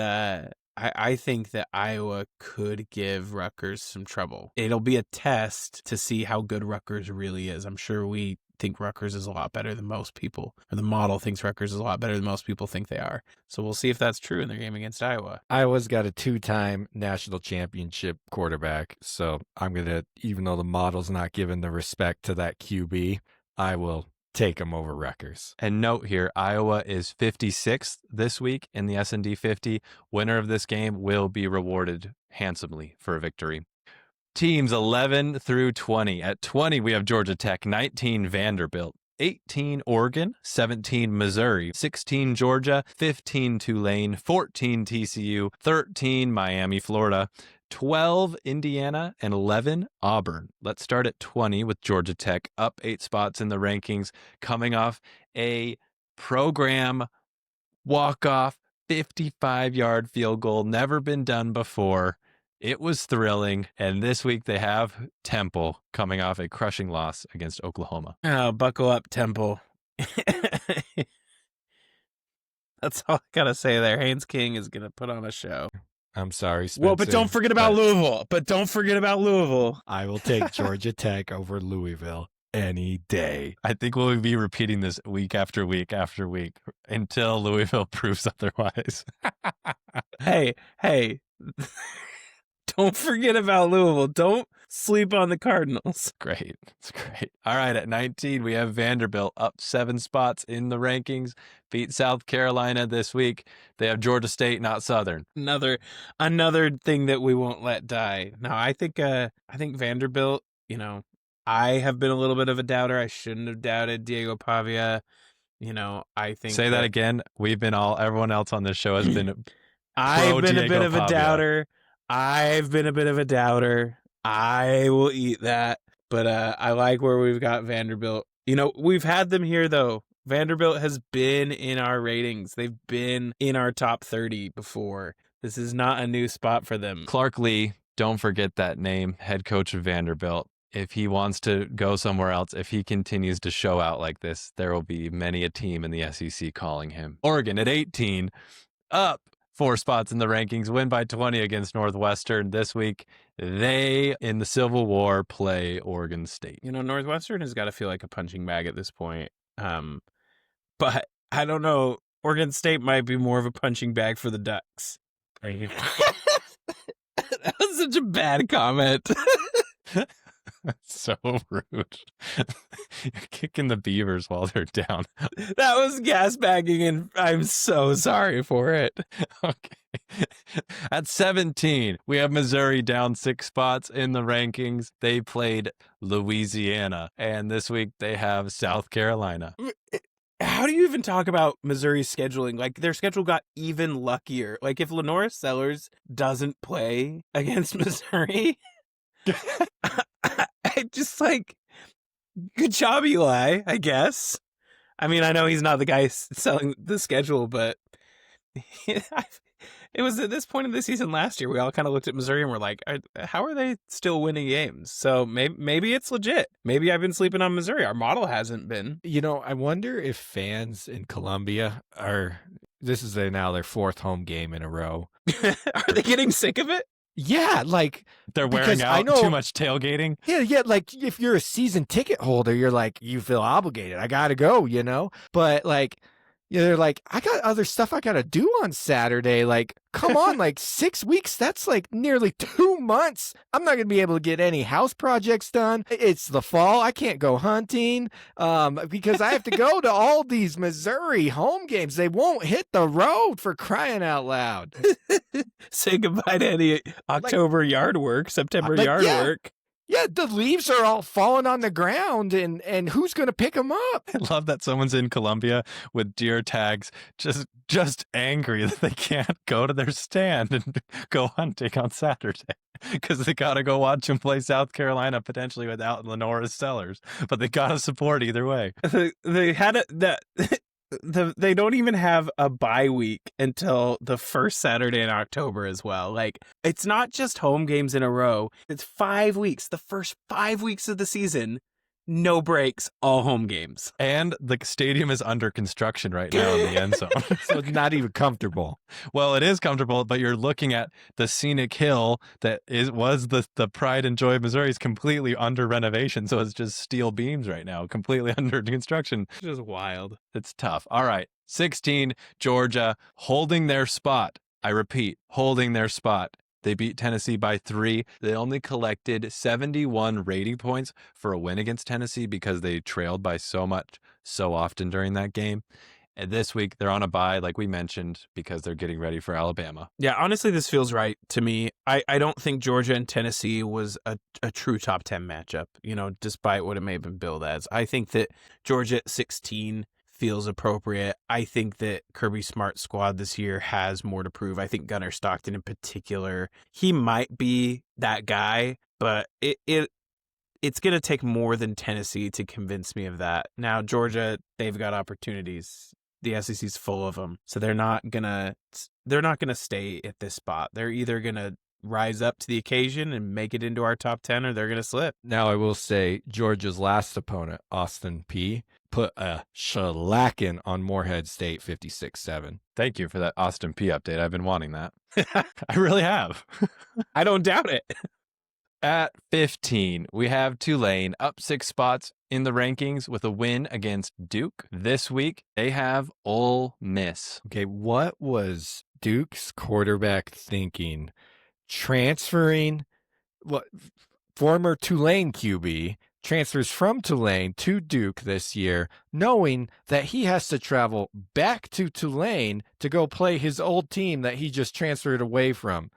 I think that Iowa could give Rutgers some trouble. It'll be a test to see how good Rutgers really is. I'm sure we think Rutgers is a lot better than most people, or the model thinks Rutgers is a lot better than most people think they are. So we'll see if that's true in their game against Iowa. Iowa's got a 2-time national championship quarterback. So I'm going to, even though the model's not giving the respect to that QB, I will take them over Rutgers. And note here, Iowa is 56th this week in the S&D 50. Winner of this game will be rewarded handsomely for a victory. Teams 11 through 20. At 20, we have Georgia Tech, 19 Vanderbilt, 18 Oregon, 17 Missouri, 16 Georgia, 15 Tulane, 14 TCU, 13 Miami, Florida, 12 Indiana, and 11 Auburn. Let's start at 20 with Georgia Tech, up 8 spots in the rankings, coming off a program walk-off 55-yard field goal, never been done before. It was thrilling, and this week they have Temple coming off a crushing loss against Oklahoma. Oh, buckle up, Temple. That's all I gotta say there. Haynes King is gonna put on a show. I'm sorry, Spencer. Well, but don't forget about Louisville. I will take Georgia Tech over Louisville any day. I think we'll be repeating this week after week after week until Louisville proves otherwise. Hey. Don't forget about Louisville. Don't sleep on the Cardinals. Great. It's great. All right. At 19, we have Vanderbilt up 7 spots in the rankings. Beat South Carolina this week. They have Georgia State, not Southern. Another thing that we won't let die. Now, I think Vanderbilt, I have been a little bit of a doubter. I shouldn't have doubted Diego Pavia. I think. Say that again. Everyone else on this show has been. I've been a bit of a doubter. I will eat that. But I like where we've got Vanderbilt. We've had them here, though. Vanderbilt has been in our ratings. They've been in our top 30 before. This is not a new spot for them. Clark Lee, don't forget that name, head coach of Vanderbilt. If he wants to go somewhere else, if he continues to show out like this, there will be many a team in the SEC calling him. Oregon at 18, up 4 spots in the rankings, win by 20 against Northwestern this week. They, in the Civil War, play Oregon State. Northwestern has got to feel like a punching bag at this point. But I don't know. Oregon State might be more of a punching bag for the Ducks. That was such a bad comment. So rude. You're kicking the Beavers while they're down. That was gas bagging, and I'm so sorry for it. Okay. At 17, we have Missouri down 6 spots in the rankings. They played Louisiana, and this week they have South Carolina. How do you even talk about Missouri's scheduling? Like, their schedule got even luckier. Like, if Lenora Sellers doesn't play against Missouri, I just like, good job, Eli, I guess. I mean, I know he's not the guy selling the schedule, but it was at this point of the season last year, we all kind of looked at Missouri and were like, how are they still winning games? So maybe it's legit. Maybe I've been sleeping on Missouri. Our model hasn't been. You know, I wonder if fans in Columbia this is now their 4th home game in a row. Are they getting sick of it? Yeah, like They're wearing out too much tailgating. Yeah, like if you're a season ticket holder, you're like, you feel obligated. I got to go, you know? But like, they're like, I got other stuff I got to do on Saturday. Like, come on, like 6 weeks, that's like nearly 2 months. I'm not going to be able to get any house projects done. It's the fall. I can't go hunting because I have to go to all these Missouri home games. They won't hit the road, for crying out loud. Say goodbye to any October yard work, September yard work. Yeah, the leaves are all falling on the ground, and who's going to pick them up? I love that someone's in Columbia with deer tags, just angry that they can't go to their stand and go hunting on Saturday because they got to go watch them play South Carolina potentially without Lenora Sellers. But they got to support either way. They had they don't even have a bye week until the first Saturday in October as well. Like, it's not just home games in a row. It's 5 weeks. The first 5 weeks of the season, no breaks, all home games. And the stadium is under construction right now in the end zone. So it's not even comfortable. Well, it is comfortable, but you're looking at the scenic hill that was the pride and joy of Missouri is completely under renovation. So it's just steel beams right now, completely under construction. It's just wild. It's tough. All right. 16, Georgia holding their spot. I repeat, holding their spot. They beat Tennessee by 3. They only collected 71 rating points for a win against Tennessee because they trailed by so much, so often during that game. And this week, they're on a bye, like we mentioned, because they're getting ready for Alabama. Yeah, honestly, this feels right to me. I don't think Georgia and Tennessee was a true top 10 matchup, despite what it may have been billed as. I think that Georgia at 16 feels appropriate. I think that Kirby Smart's squad this year has more to prove. I think Gunnar Stockton in particular, he might be that guy, but it's going to take more than Tennessee to convince me of that. Now, Georgia, they've got opportunities. The SEC's full of them. So they're not going to stay at this spot. They're either going to rise up to the occasion and make it into our top 10, or they're going to slip. Now, I will say Georgia's last opponent, Austin Peay, put a shellacking on Morehead State 56-7. Thank you for that Austin Peay update. I've been wanting that. I really have. I don't doubt it. At 15, we have Tulane up 6 spots in the rankings with a win against Duke. This week, they have Ole Miss. Okay, what was Duke's quarterback thinking? Transferring former Tulane QB transfers from Tulane to Duke this year, knowing that he has to travel back to Tulane to go play his old team that he just transferred away from.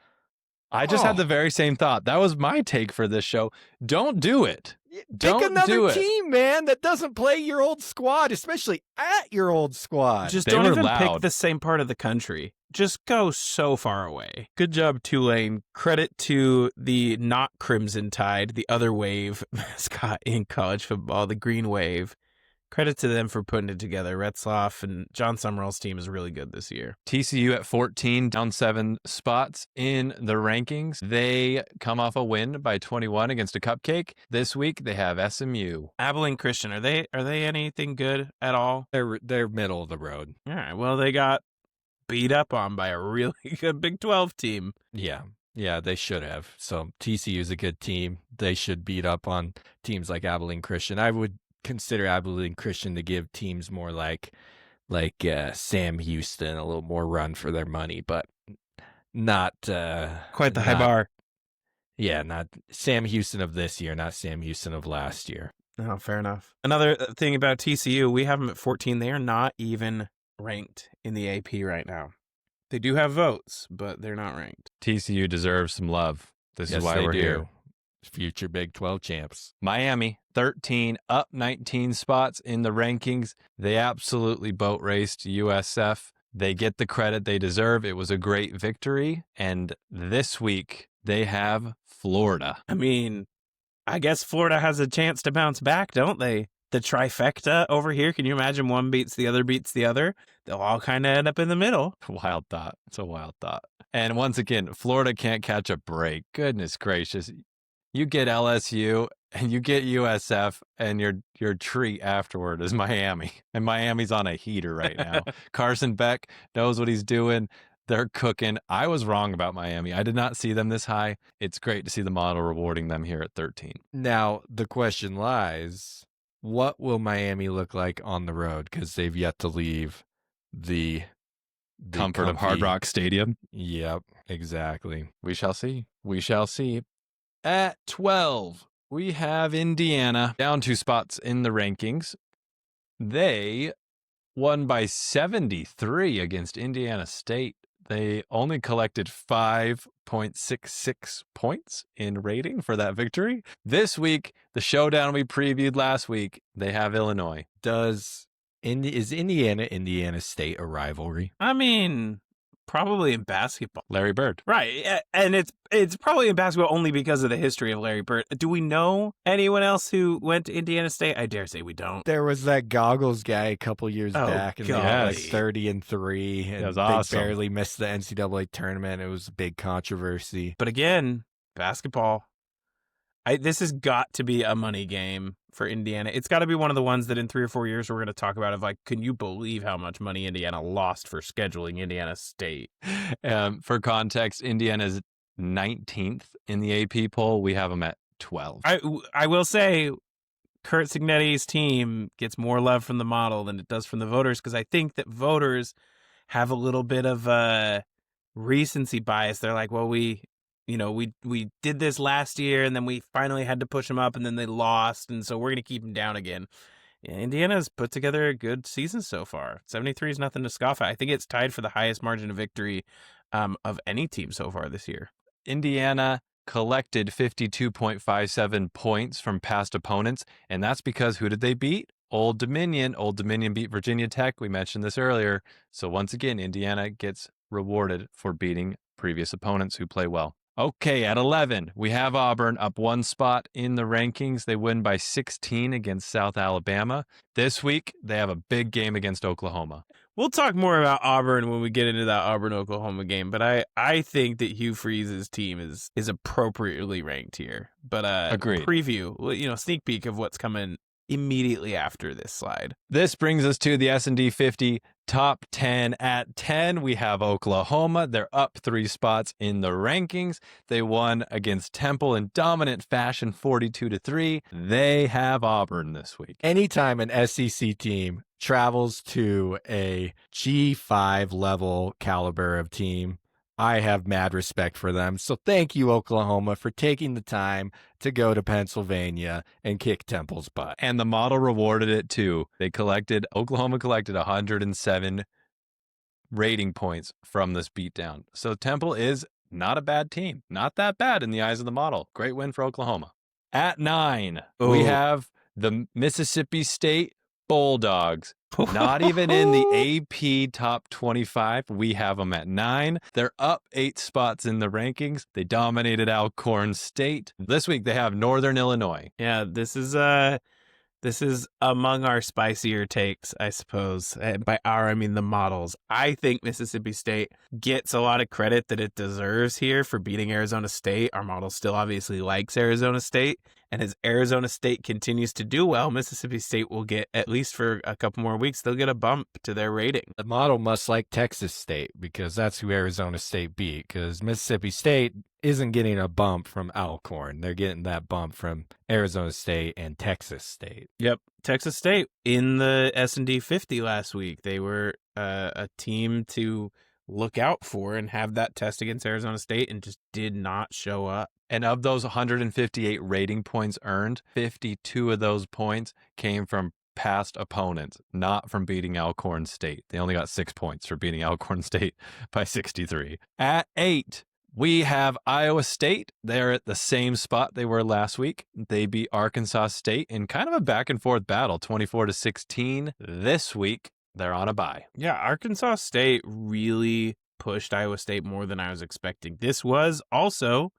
I just had the very same thought. That was my take for this show. Don't do it. Pick another team, man, that doesn't play your old squad, especially at your old squad. Just don't even pick the same part of the country. Just go so far away. Good job, Tulane. Credit to the not Crimson Tide, the other wave mascot in college football, the Green Wave. Credit to them for putting it together. Retzloff and John Summerall's team is really good this year. TCU at 14, down 7 spots in the rankings. They come off a win by 21 against a cupcake. This week they have SMU. Abilene Christian, are they anything good at all? They're middle of the road. All right. Well, they got beat up on by a really good Big 12 team. Yeah, they should have. So TCU is a good team. They should beat up on teams like Abilene Christian. I would consider Abilene Christian to give teams more like Sam Houston a little more run for their money, but not quite the high bar. Yeah, not Sam Houston of this year, not Sam Houston of last year. Oh, fair enough. Another thing about TCU, we have them at 14. They are not even ranked in the AP right now. They do have votes, but they're not ranked. TCU deserves some love. This Yes, is why they we're do. here. Future Big 12 champs. Miami, 13, up 19 spots in the rankings. They absolutely boat raced USF. They get the credit they deserve. It was a great victory. And this week, they have Florida. I mean, I guess Florida has a chance to bounce back, don't they? The trifecta over here. Can you imagine one beats the other? They'll all kind of end up in the middle. Wild thought. It's a wild thought. And once again, Florida can't catch a break. Goodness gracious. You get LSU and you get USF, and your treat afterward is Miami. And Miami's on a heater right now. Carson Beck knows what he's doing. They're cooking. I was wrong about Miami. I did not see them this high. It's great to see the model rewarding them here at 13. Now, the question lies, what will Miami look like on the road? Because they've yet to leave the Comfort of Hard Rock Stadium. Yep, exactly. We shall see. We shall see. At 12, we have Indiana, down 2 spots in the rankings. They won by 73 against Indiana State. They only collected 5.66 points in rating for that victory. This week, the showdown we previewed last week, they have Illinois. Is Indiana State a rivalry? I mean, probably in basketball. Larry Bird. Right. And it's probably in basketball only because of the history of Larry Bird. Do we know anyone else who went to Indiana State? I dare say we don't. There was that goggles guy a couple years back, and they had like golly. 30-3, and That was they awesome. barely missed the NCAA tournament. It was a big controversy. But again, basketball. This has got to be a money game for Indiana. It's got to be one of the ones that in 3 or 4 years we're going to talk about of like, can you believe how much money Indiana lost for scheduling Indiana State? For context, Indiana's 19th in the AP poll. We have them at 12. I will say Kurt Cignetti's team gets more love from the model than it does from the voters, because I think that voters have a little bit of a recency bias. They're like, well, we did this last year, and then we finally had to push them up, and then they lost, and so we're going to keep them down again. Yeah, Indiana's put together a good season so far. 73 is nothing to scoff at. I think it's tied for the highest margin of victory of any team so far this year. Indiana collected 52.57 points from past opponents, and that's because who did they beat? Old Dominion. Old Dominion beat Virginia Tech. We mentioned this earlier. So once again, Indiana gets rewarded for beating previous opponents who play well. Okay, at 11, we have Auburn up 1 spot in the rankings. They win by 16 against South Alabama. This week, they have a big game against Oklahoma. We'll talk more about Auburn when we get into that Auburn-Oklahoma game, but I think that Hugh Freeze's team is appropriately ranked here. But Agreed. Preview, sneak peek of what's coming immediately after this slide. This brings us to the S&D 50 top 10. At 10, we have Oklahoma. They're up 3 spots in the rankings. They won against Temple in dominant fashion, 42-3. They have Auburn this week. Anytime an SEC team travels to a G5 level caliber of team, I have mad respect for them. So thank you, Oklahoma, for taking the time to go to Pennsylvania and kick Temple's butt. And the model rewarded it too. Oklahoma collected 107 rating points from this beatdown. So Temple is not a bad team. Not that bad in the eyes of the model. Great win for Oklahoma. At 9, we have the Mississippi State Bulldogs. Not even in the AP top 25. We have them at 9. They're up 8 spots in the rankings. They dominated Alcorn State. This week they have Northern Illinois. Yeah, this is among our spicier takes, I suppose. And by our, I mean the models. I think Mississippi State gets a lot of credit that it deserves here for beating Arizona State. Our model still obviously likes Arizona State. And as Arizona State continues to do well, Mississippi State will get, at least for a couple more weeks, they'll get a bump to their rating. The model must like Texas State because that's who Arizona State beat, because Mississippi State isn't getting a bump from Alcorn. They're getting that bump from Arizona State and Texas State. Yep. Texas State in the S&D 50 last week. They were a team to look out for and have that test against Arizona State and just did not show up. And of those 158 rating points earned, 52 of those points came from past opponents, not from beating Alcorn State. They only got 6 points for beating Alcorn State by 63. At 8, we have Iowa State. They're at the same spot they were last week. They beat Arkansas State in kind of a back and forth battle, 24-16. This week, they're on a bye. Yeah, Arkansas State really pushed Iowa State more than I was expecting. This was also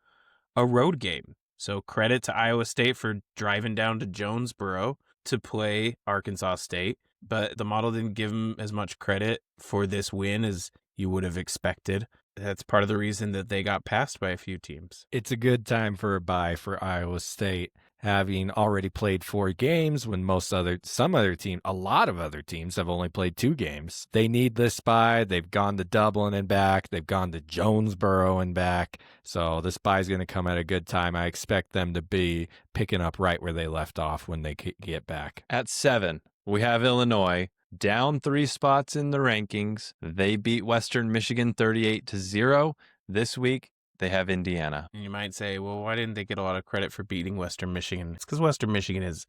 a road game. So credit to Iowa State for driving down to Jonesboro to play Arkansas State, but the model didn't give them as much credit for this win as you would have expected. That's part of the reason that they got passed by a few teams. It's a good time for a bye for Iowa State, having already played 4 games when a lot of other teams have only played 2 games. They need this bye. They've gone to Dublin and back. They've gone to Jonesboro and back. So this bye is going to come at a good time. I expect them to be picking up right where they left off when they get back. At 7, we have Illinois. Down 3 spots in the rankings. They beat Western Michigan 38-0. This week, they have Indiana. And you might say, well, why didn't they get a lot of credit for beating Western Michigan? It's because Western Michigan is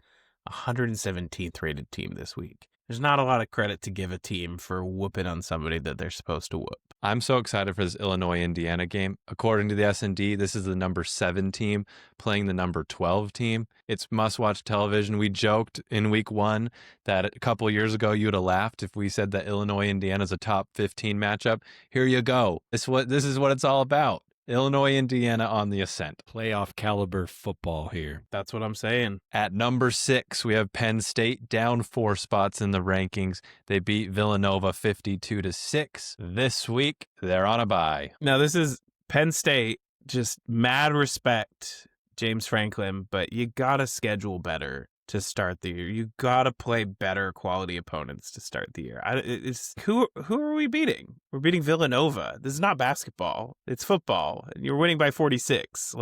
117th rated team this week. There's not a lot of credit to give a team for whooping on somebody that they're supposed to whoop. I'm so excited for this Illinois-Indiana game. According to the S&D, this is the number 7 team playing the number 12 team. It's must-watch television. We joked in week 1 that a couple years ago you would have laughed if we said that Illinois-Indiana is a top 15 matchup. Here you go. This is what it's all about. Illinois, Indiana on the ascent. Playoff caliber football here. That's what I'm saying. At number 6, we have Penn State down 4 spots in the rankings. They beat Villanova 52-6. This week, they're on a bye. Now, this is Penn State. Just mad respect, James Franklin, but you got to schedule better to start the year. You got to play better quality opponents to start the year. Who are we beating? We're beating Villanova. This is not basketball. It's football. You're winning by 46.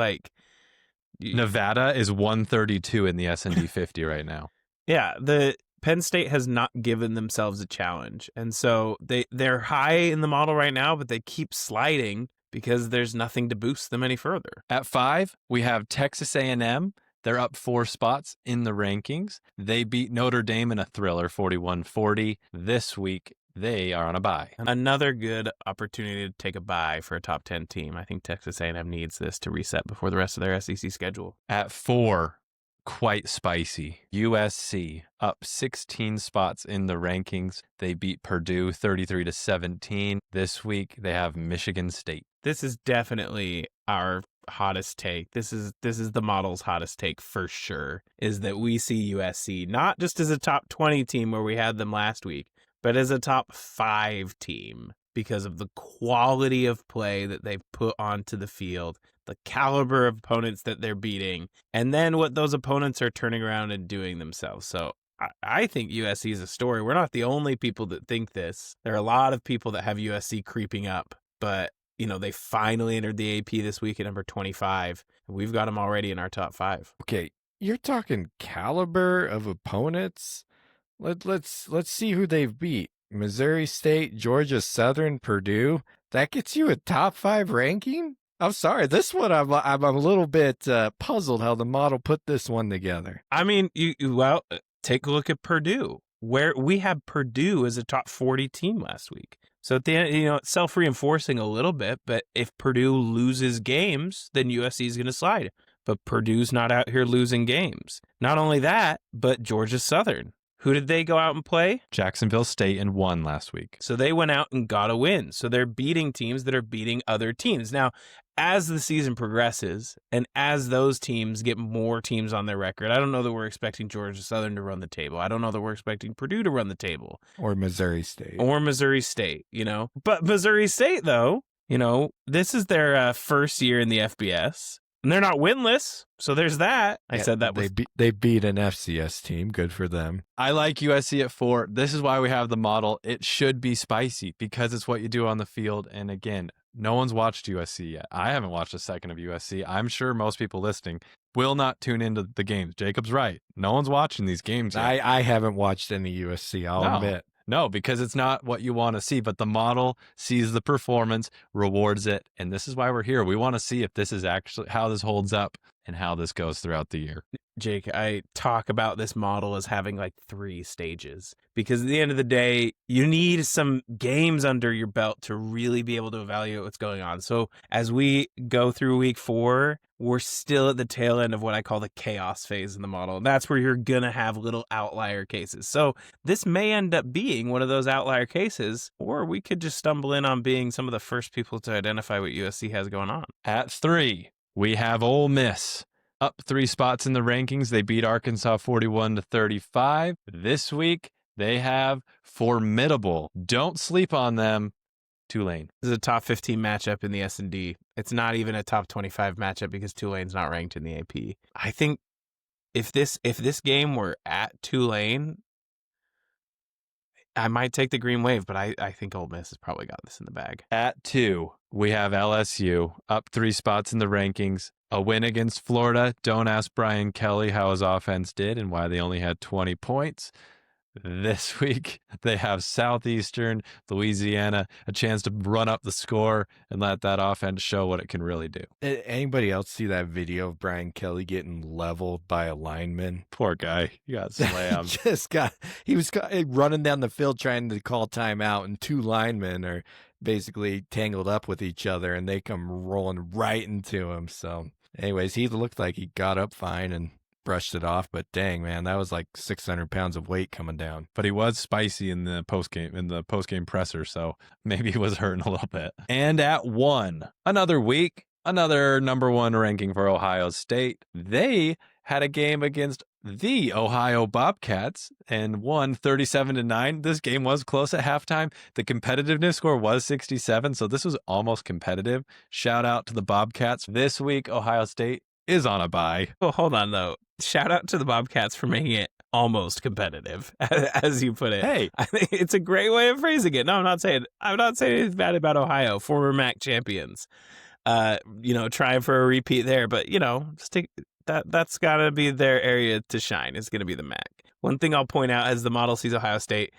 Nevada is 132 in the S&D 50 right now. Yeah, the Penn State has not given themselves a challenge. And so they're high in the model right now, but they keep sliding because there's nothing to boost them any further. At 5, we have Texas A&M. They're up 4 spots in the rankings. They beat Notre Dame in a thriller, 41-40. This week, they are on a bye. Another good opportunity to take a bye for a top 10 team. I think Texas A&M needs this to reset before the rest of their SEC schedule. At 4, quite spicy. USC up 16 spots in the rankings. They beat Purdue 33-17. This week, they have Michigan State. This is definitely our hottest take. This is the model's hottest take for sure, is that we see USC not just as a top 20 team where we had them last week, but as a top 5 team because of the quality of play that they've put onto the field, the caliber of opponents that they're beating, and then what those opponents are turning around and doing themselves. So I think USC is a story. We're not the only people that think this. There are a lot of people that have USC creeping up, but they finally entered the AP this week at number 25. We've got them already in our top 5. Okay, you're talking caliber of opponents. Let's see who they've beat. Missouri State, Georgia Southern, Purdue. That gets you a top 5 ranking? I'm sorry, this one I'm a little bit puzzled how the model put this one together. I mean, take a look at Purdue, where we had Purdue as a top 40 team last week. So at the end, it's self-reinforcing a little bit, but if Purdue loses games, then USC is going to slide. But Purdue's not out here losing games. Not only that, but Georgia Southern. Who did they go out and play? Jacksonville State and won last week. So they went out and got a win. So they're beating teams that are beating other teams. Now, as the season progresses and as those teams get more teams on their record, I don't know that we're expecting Georgia Southern to run the table. I don't know that we're expecting Purdue to run the table. Or Missouri State. But Missouri State, though, this is their first year in the FBS. And they're not winless, so there's that. I said that they beat an FCS team. Good for them. I like USC at 4. This is why we have the model. It should be spicy because it's what you do on the field. And again, no one's watched USC yet. I haven't watched a second of USC. I'm sure most people listening will not tune into the games. Jacob's right. No one's watching these games yet. I haven't watched any USC, I'll admit. No, because it's not what you want to see, but the model sees the performance, rewards it, and this is why we're here. We want to see if this is actually how this holds up and how this goes throughout the year. Jake, I talk about this model as having like 3 stages because at the end of the day, you need some games under your belt to really be able to evaluate what's going on. So as we go through week 4, we're still at the tail end of what I call the chaos phase in the model. And that's where you're going to have little outlier cases. So this may end up being one of those outlier cases, or we could just stumble in on being some of the first people to identify what USC has going on. At 3, we have Ole Miss. Up 3 spots in the rankings. They beat Arkansas 41-35. This week, they have formidable, don't sleep on them, Tulane. This is a top 15 matchup in the S&D. It's not even a top 25 matchup because Tulane's not ranked in the AP. I think if this game were at Tulane, I might take the green wave, but I think Ole Miss has probably got this in the bag. At 2, we have LSU, up 3 spots in the rankings. A win against Florida. Don't ask Brian Kelly how his offense did and why they only had 20 points. This week, they have Southeastern Louisiana, a chance to run up the score and let that offense show what it can really do. Anybody else see that video of Brian Kelly getting leveled by a lineman? Poor guy. He got slammed. He was running down the field trying to call timeout, and 2 linemen are basically tangled up with each other, and they come rolling right into him. So anyways, he looked like he got up fine and brushed it off, but dang, man, that was like 600 pounds of weight coming down. But he was spicy in the post-game presser, so maybe he was hurting a little bit. And at 1, another week, another number 1 ranking for Ohio State. They had a game against the Ohio Bobcats and won 37-9. This game was close at halftime. The competitiveness score was 67, so this was almost competitive. Shout out to the Bobcats. This week, Ohio State is on a bye. Well, hold on, though. Shout out to the Bobcats for making it almost competitive, as you put it. Hey, I think it's a great way of phrasing it. No, I'm not saying anything bad about Ohio, former MAC champions. Trying for a repeat there, but just take that's got to be their area to shine. It's going to be the MAC. One thing I'll point out as the model sees Ohio State,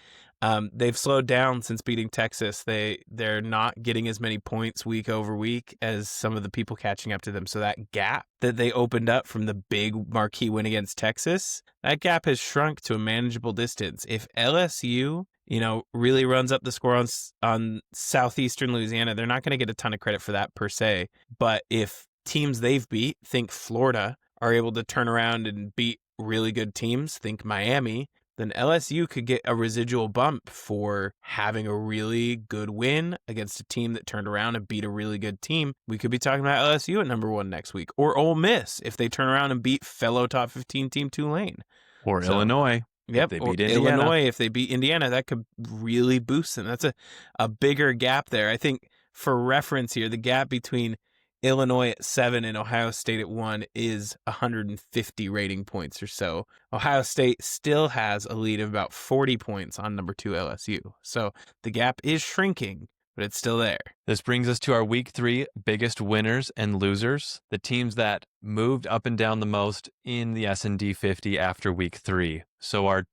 they've slowed down since beating Texas. They're not getting as many points week over week as some of the people catching up to them. So that gap that they opened up from the big marquee win against Texas, that gap has shrunk to a manageable distance. If LSU, really runs up the score on Southeastern Louisiana, they're not going to get a ton of credit for that per se. But if teams they've beat, think Florida, are able to turn around and beat really good teams, think Miami, then LSU could get a residual bump for having a really good win against a team that turned around and beat a really good team. We could be talking about LSU at number 1 next week, or Ole Miss if they turn around and beat fellow top 15 team Tulane. Or Illinois. Yep, if they beat Indiana. Illinois, if they beat Indiana, that could really boost them. That's a bigger gap there. I think for reference here, the gap between Illinois at 7 and Ohio State at 1 is 150 rating points or so. Ohio State still has a lead of about 40 points on number 2 LSU. So the gap is shrinking, but it's still there. This brings us to our week 3 biggest winners and losers, the teams that moved up and down the most in the S&D 50 after week 3. So our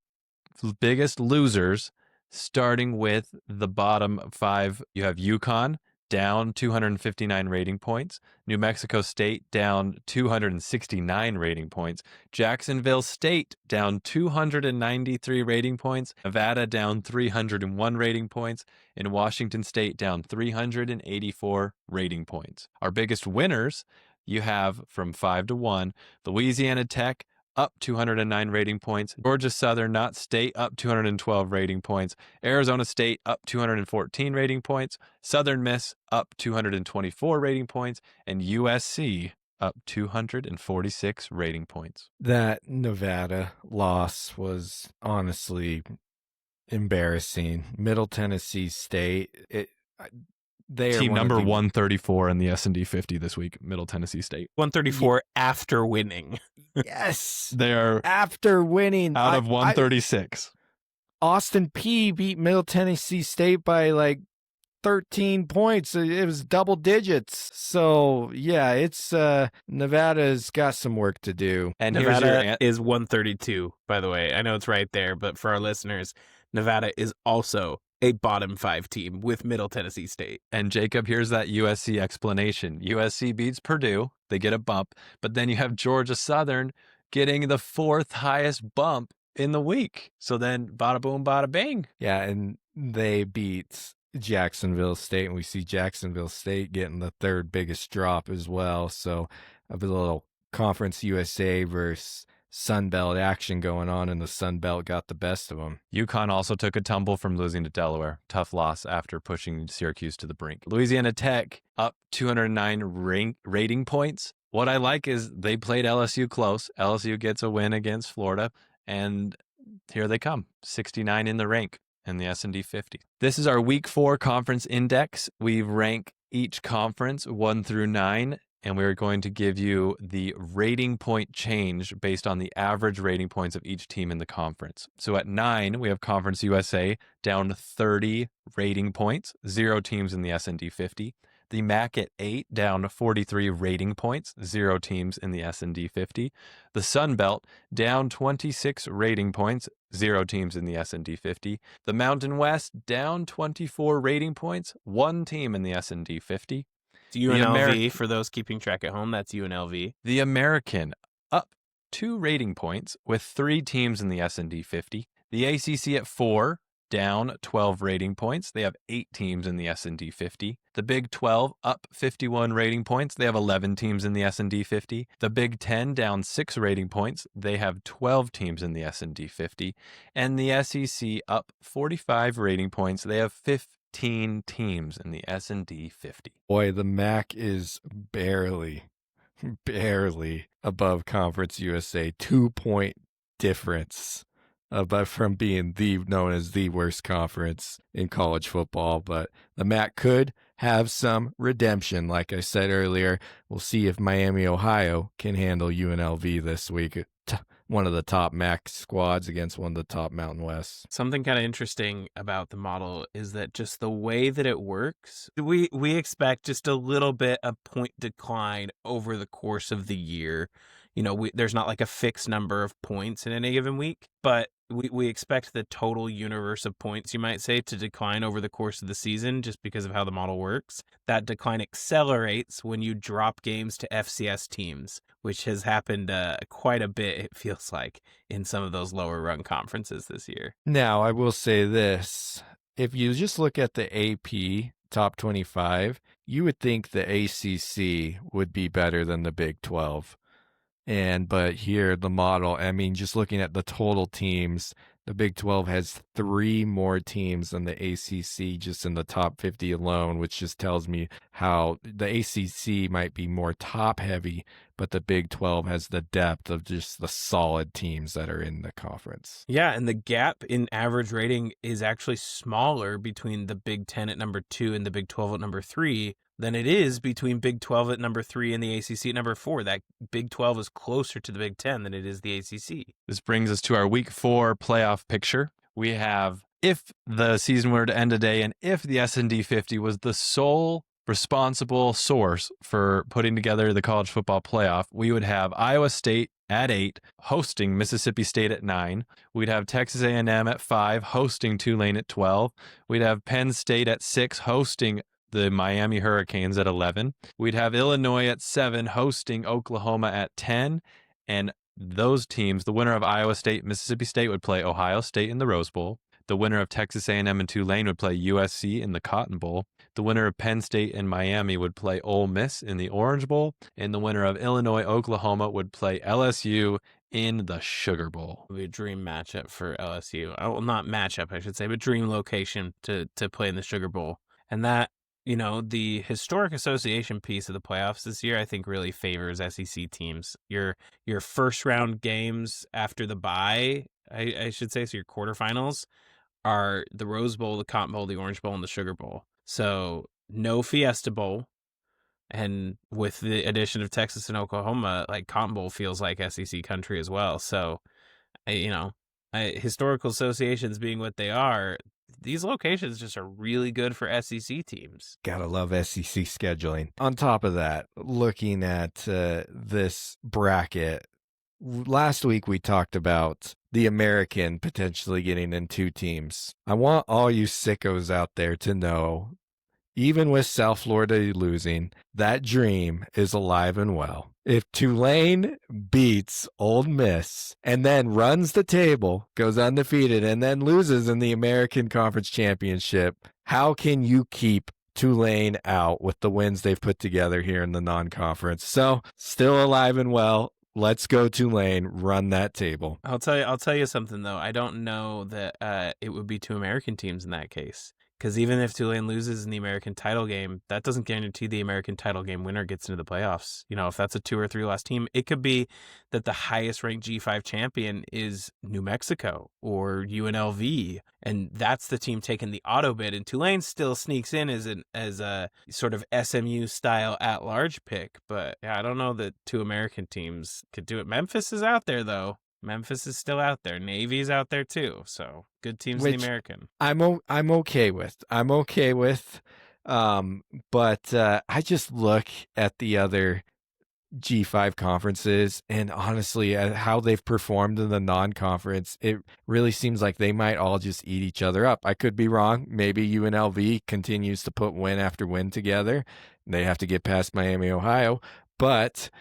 biggest losers, starting with the bottom 5, you have UConn, down 259 rating points. New Mexico State down 269 rating points. Jacksonville State down 293 rating points. Nevada down 301 rating points. And Washington State down 384 rating points. Our biggest winners, you have from 5 to 1, Louisiana Tech up 209 rating points. Georgia Southern, not State, up 212 rating points. Arizona State, up 214 rating points. Southern Miss, up 224 rating points. And USC, up 246 rating points. That Nevada loss was honestly embarrassing. Middle Tennessee State, they are team number 134 in the S&D 50 this week, Middle Tennessee State. 134 after winning. Yes. They are after winning. out of 136. Austin Peay beat Middle Tennessee State by like 13 points. It was double digits. So, yeah, it's Nevada's got some work to do. And Nevada is 132, by the way. I know it's right there, but for our listeners, Nevada is also a bottom 5 team with Middle Tennessee State. And Jacob, here's that USC explanation. USC beats Purdue. They get a bump. But then you have Georgia Southern getting the 4th highest bump in the week. So then bada boom, bada bing. Yeah, and they beat Jacksonville State, and we see Jacksonville State getting the 3rd biggest drop as well. So a little Conference USA versus Sun Belt action going on, and the Sun Belt got the best of them. UConn also took a tumble from losing to Delaware. Tough loss after pushing Syracuse to the brink. Louisiana Tech up 209 rating points. What I like is they played LSU close. LSU gets a win against Florida, and here they come, 69 in the rank in the S&D 50. This is our Week 4 conference index. We rank each conference 1 through 9. And we're going to give you the rating point change based on the average rating points of each team in the conference. So at 9, we have Conference USA down 30 rating points, 0 teams in the S&D 50. The MAC at 8 down 43 rating points, 0 teams in the S&D 50. The Sun Belt down 26 rating points, 0 teams in the S&D 50. The Mountain West down 24 rating points, 1 team in the S&D 50. UNLV, for those keeping track at home, that's UNLV. The American up 2 rating points with 3 teams in the S&D 50. The ACC at 4, down 12 rating points. They have 8 teams in the S&D 50. The Big 12 up 51 rating points. They have 11 teams in the S&D 50. The Big 10 down 6 rating points. They have 12 teams in the S&D 50. And the SEC up 45 rating points. They have 15 teams in the S&D 50. Boy, the MAC is barely above Conference USA. 2-point difference above from being known as the worst conference in college football. But the MAC could have some redemption. Like I said earlier, we'll see if Miami, Ohio can handle UNLV this week. One of the top MAC squads against one of the top Mountain West. Something kind of interesting about the model is that just the way that it works, we expect just a little bit of point decline over the course of the year. You know, there's not like a fixed number of points in any given week, but we expect the total universe of points, you might say, to decline over the course of the season just because of how the model works. That decline accelerates when you drop games to FCS teams, which has happened quite a bit, it feels like, in some of those lower run conferences this year. Now, I will say this. If you just look at the AP top 25, you would think the ACC would be better than the Big 12. But here, the model, I mean, just looking at the total teams, the Big 12 has 3 more teams than the ACC just in the top 50 alone, which just tells me how the ACC might be more top heavy, but the Big 12 has the depth of just the solid teams that are in the conference. Yeah, and the gap in average rating is actually smaller between the Big 10 at number 2 and the Big 12 at number 3 than it is between Big 12 at number 3 and the ACC at number 4. That Big 12 is closer to the Big 10 than it is the ACC. This brings us to our Week 4 playoff picture. We have, if the season were to end today and if the S&D 50 was the sole responsible source for putting together the college football playoff, we would have Iowa State at 8, hosting Mississippi State at 9. We'd have Texas A&M at 5, hosting Tulane at 12. We'd have Penn State at 6, hosting the Miami Hurricanes at 11. We'd have Illinois at 7, hosting Oklahoma at 10. And those teams, the winner of Iowa State, Mississippi State would play Ohio State in the Rose Bowl. The winner of Texas A&M and Tulane would play USC in the Cotton Bowl. The winner of Penn State and Miami would play Ole Miss in the Orange Bowl. And the winner of Illinois, Oklahoma would play LSU in the Sugar Bowl. It would be a dream matchup for LSU. Well, not matchup, I should say, but dream location to play in the Sugar Bowl. And that, you know, the historic association piece of the playoffs this year, I think really favors SEC teams. Your first round games after the bye, I should say, so your quarterfinals are the Rose Bowl, the Cotton Bowl, the Orange Bowl, and the Sugar Bowl. So no Fiesta Bowl. And with the addition of Texas and Oklahoma, like Cotton Bowl feels like SEC country as well. So, historical associations being what they are, these locations just are really good for SEC teams. Gotta love SEC scheduling. On top of that, looking at this bracket, last week we talked about the American potentially getting in 2 teams. I want all you sickos out there to know, even with South Florida losing, that dream is alive and well. If Tulane beats Ole Miss and then runs the table, goes undefeated, and then loses in the American Conference Championship, how can you keep Tulane out with the wins they've put together here in the non-conference? So, still alive and well. Let's go Tulane, run that table. I'll tell you something though. I don't know that it would be 2 American teams in that case. Because even if Tulane loses in the American title game, that doesn't guarantee the American title game winner gets into the playoffs. You know, if that's a 2 or 3 loss team, it could be that the highest ranked G5 champion is New Mexico or UNLV, and that's the team taking the auto bid. And Tulane still sneaks in as a sort of SMU style at large pick. But yeah, I don't know that 2 American teams could do it. Memphis is out there though. Memphis is still out there. Navy's out there too. So good teams in the American. I'm okay with. But I just look at the other G5 conferences, and honestly, at how they've performed in the non-conference, it really seems like they might all just eat each other up. I could be wrong. Maybe UNLV continues to put win after win together. They have to get past Miami, Ohio, but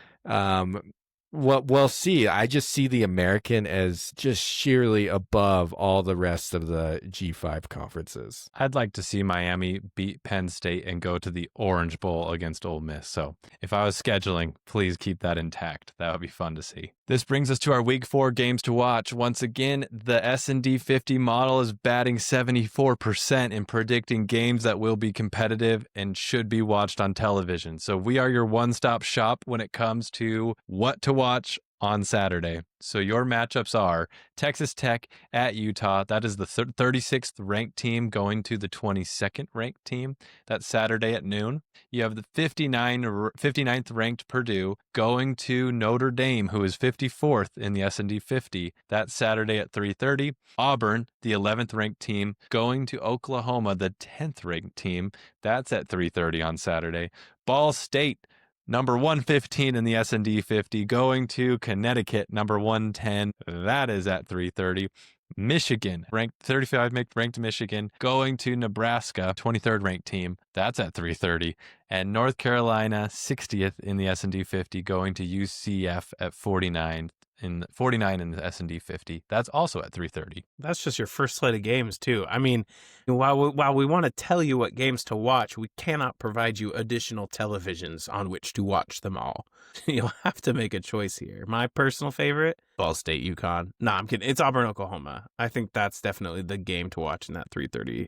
what we'll see. I just see the American as just sheerly above all the rest of the G5 conferences. I'd like to see Miami beat Penn State and go to the Orange Bowl against Ole Miss. So if I was scheduling, please keep that intact. That would be fun to see. This brings us to our Week 4 games to watch. Once again, the S&D 50 model is batting 74% in predicting games that will be competitive and should be watched on television. So we are your one-stop shop when it comes to what to watch on Saturday. So your matchups are Texas Tech at Utah. That is the 36th ranked team going to the 22nd ranked team. That's Saturday at noon. You have the 59th ranked Purdue going to Notre Dame, who is 54th in the S&D 50. That's Saturday at 3:30. Auburn, the 11th ranked team, going to Oklahoma, the 10th ranked team. That's at 3:30 on Saturday. Ball State, number 115 in the S&D 50, going to Connecticut, number 110. That is at 3:30. Michigan, ranked 35 ranked Michigan, going to Nebraska, 23rd ranked team. That's at 3:30. And North Carolina, 60th in the S&D 50, going to UCF at 49 in the S&D 50. That's also at 3:30. That's just your first slate of games too. I mean, while we want to tell you what games to watch, we cannot provide you additional televisions on which to watch them all. You'll have to make a choice here. My personal favorite, Ball State, UConn. No, I'm kidding. It's Auburn, Oklahoma. I think that's definitely the game to watch in that 3:30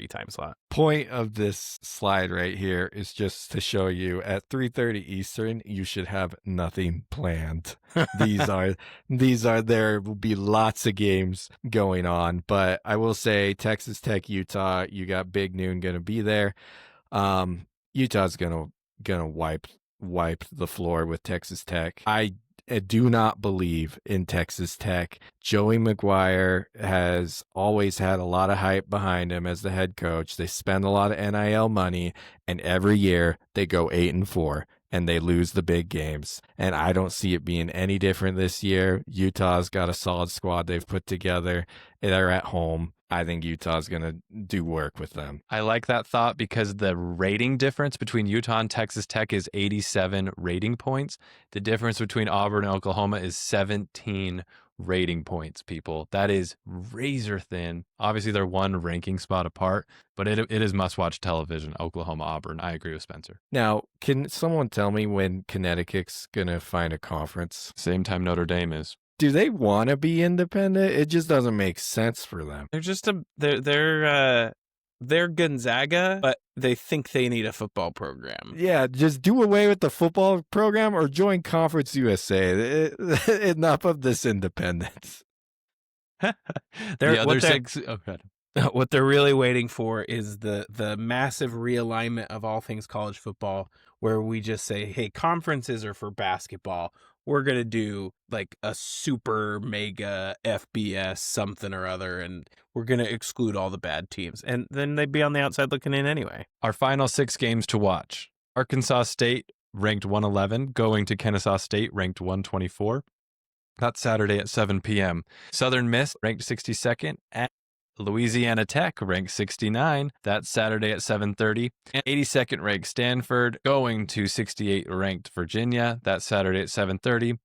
time slot. Point of this slide right here is just to show you at 3:30 Eastern, you should have nothing planned. There will be lots of games going on, but I will say Texas Tech, Utah, you got big noon going to be there. Utah's going to wipe the floor with Texas Tech. I do not believe in Texas Tech. Joey McGuire has always had a lot of hype behind him as the head coach. They spend a lot of NIL money, and every year they go 8-4 and they lose the big games. And I don't see it being any different this year. Utah's got a solid squad they've put together. They're at home. I think Utah's going to do work with them. I like that thought because the rating difference between Utah and Texas Tech is 87 rating points. The difference between Auburn and Oklahoma is 17 rating points, people. That is razor thin. Obviously, they're one ranking spot apart, but it is must-watch television, Oklahoma, Auburn. I agree with Spencer. Now, can someone tell me when Connecticut's going to find a conference? Same time Notre Dame is. Do they want to be independent? It just doesn't make sense for them. They're just they're Gonzaga, but they think they need a football program. Yeah, just do away with the football program or join Conference USA. Enough of this independence. What they're really waiting for is the massive realignment of all things college football, where we just say, hey, conferences are for basketball. We're going to do like a super mega FBS something or other, and we're going to exclude all the bad teams. And then they'd be on the outside looking in anyway. Our final 6 games to watch. Arkansas State ranked 111, going to Kennesaw State, ranked 124. That's Saturday at 7 p.m. Southern Miss, ranked 62nd, at Louisiana Tech, ranked 69. That's Saturday at 7:30. And 82nd ranked Stanford, going to 68th ranked Virginia. That's Saturday at 7:30.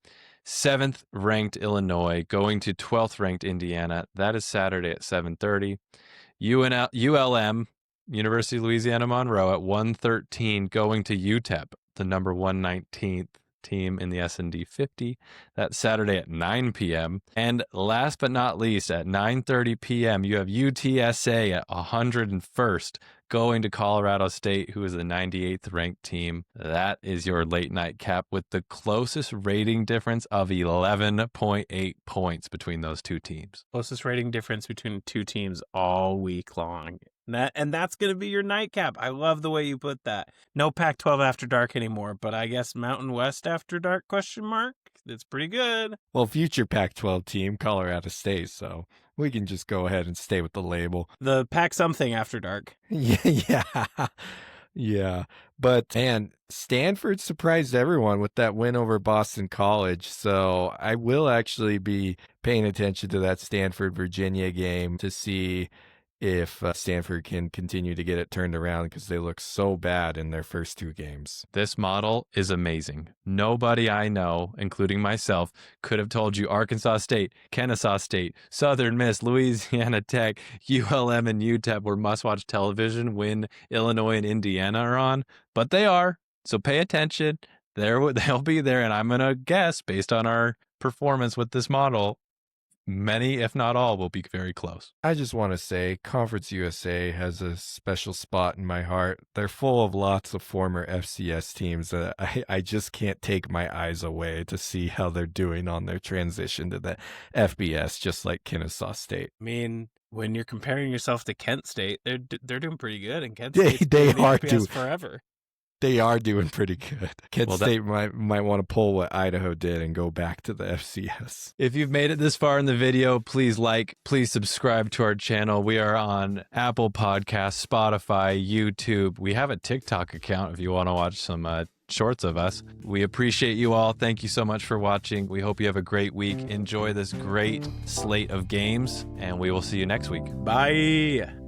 7th ranked Illinois, going to 12th ranked Indiana. That is Saturday at 7:30. ULM, University of Louisiana Monroe, at 113, going to UTEP, the number 119th team in the S&D 50. That's Saturday at 9 p.m. And last but not least, at 9:30 p.m., you have UTSA at 101st, going to Colorado State, who is the 98th ranked team. That is your late night cap with the closest rating difference of 11.8 points between those two teams. Closest rating difference between two teams all week long. And that's going to be your nightcap. I love the way you put that. No Pac-12 After Dark anymore, but I guess Mountain West After Dark, ? It's pretty good. Well, future Pac-12 team, Colorado State, so we can just go ahead and stay with the label. The Pac-something After Dark. Yeah. But, man, Stanford surprised everyone with that win over Boston College, so I will actually be paying attention to that Stanford-Virginia game to see if Stanford can continue to get it turned around, because they look so bad in their first two games. This model is amazing. Nobody I know, including myself, could have told you Arkansas State, Kennesaw State, Southern Miss, Louisiana Tech, ULM, and UTEP were must-watch television when Illinois and Indiana are on, but they are. So pay attention. They'll be there, and I'm going to guess, based on our performance with this model, many, if not all, will be very close. I just want to say Conference USA has a special spot in my heart. They're full of lots of former FCS teams that I just can't take my eyes away to see how they're doing on their transition to the FBS, just like Kennesaw State. I mean, when you're comparing yourself to Kent State, they're doing pretty good, and Kent State's they been in are FBS doing forever. They are doing pretty good. Kent State might want to pull what Idaho did and go back to the FCS. If you've made it this far in the video, please please subscribe to our channel. We are on Apple Podcasts, Spotify, YouTube. We have a TikTok account if you want to watch some shorts of us. We appreciate you all. Thank you so much for watching. We hope you have a great week. Enjoy this great slate of games, and we will see you next week. Bye.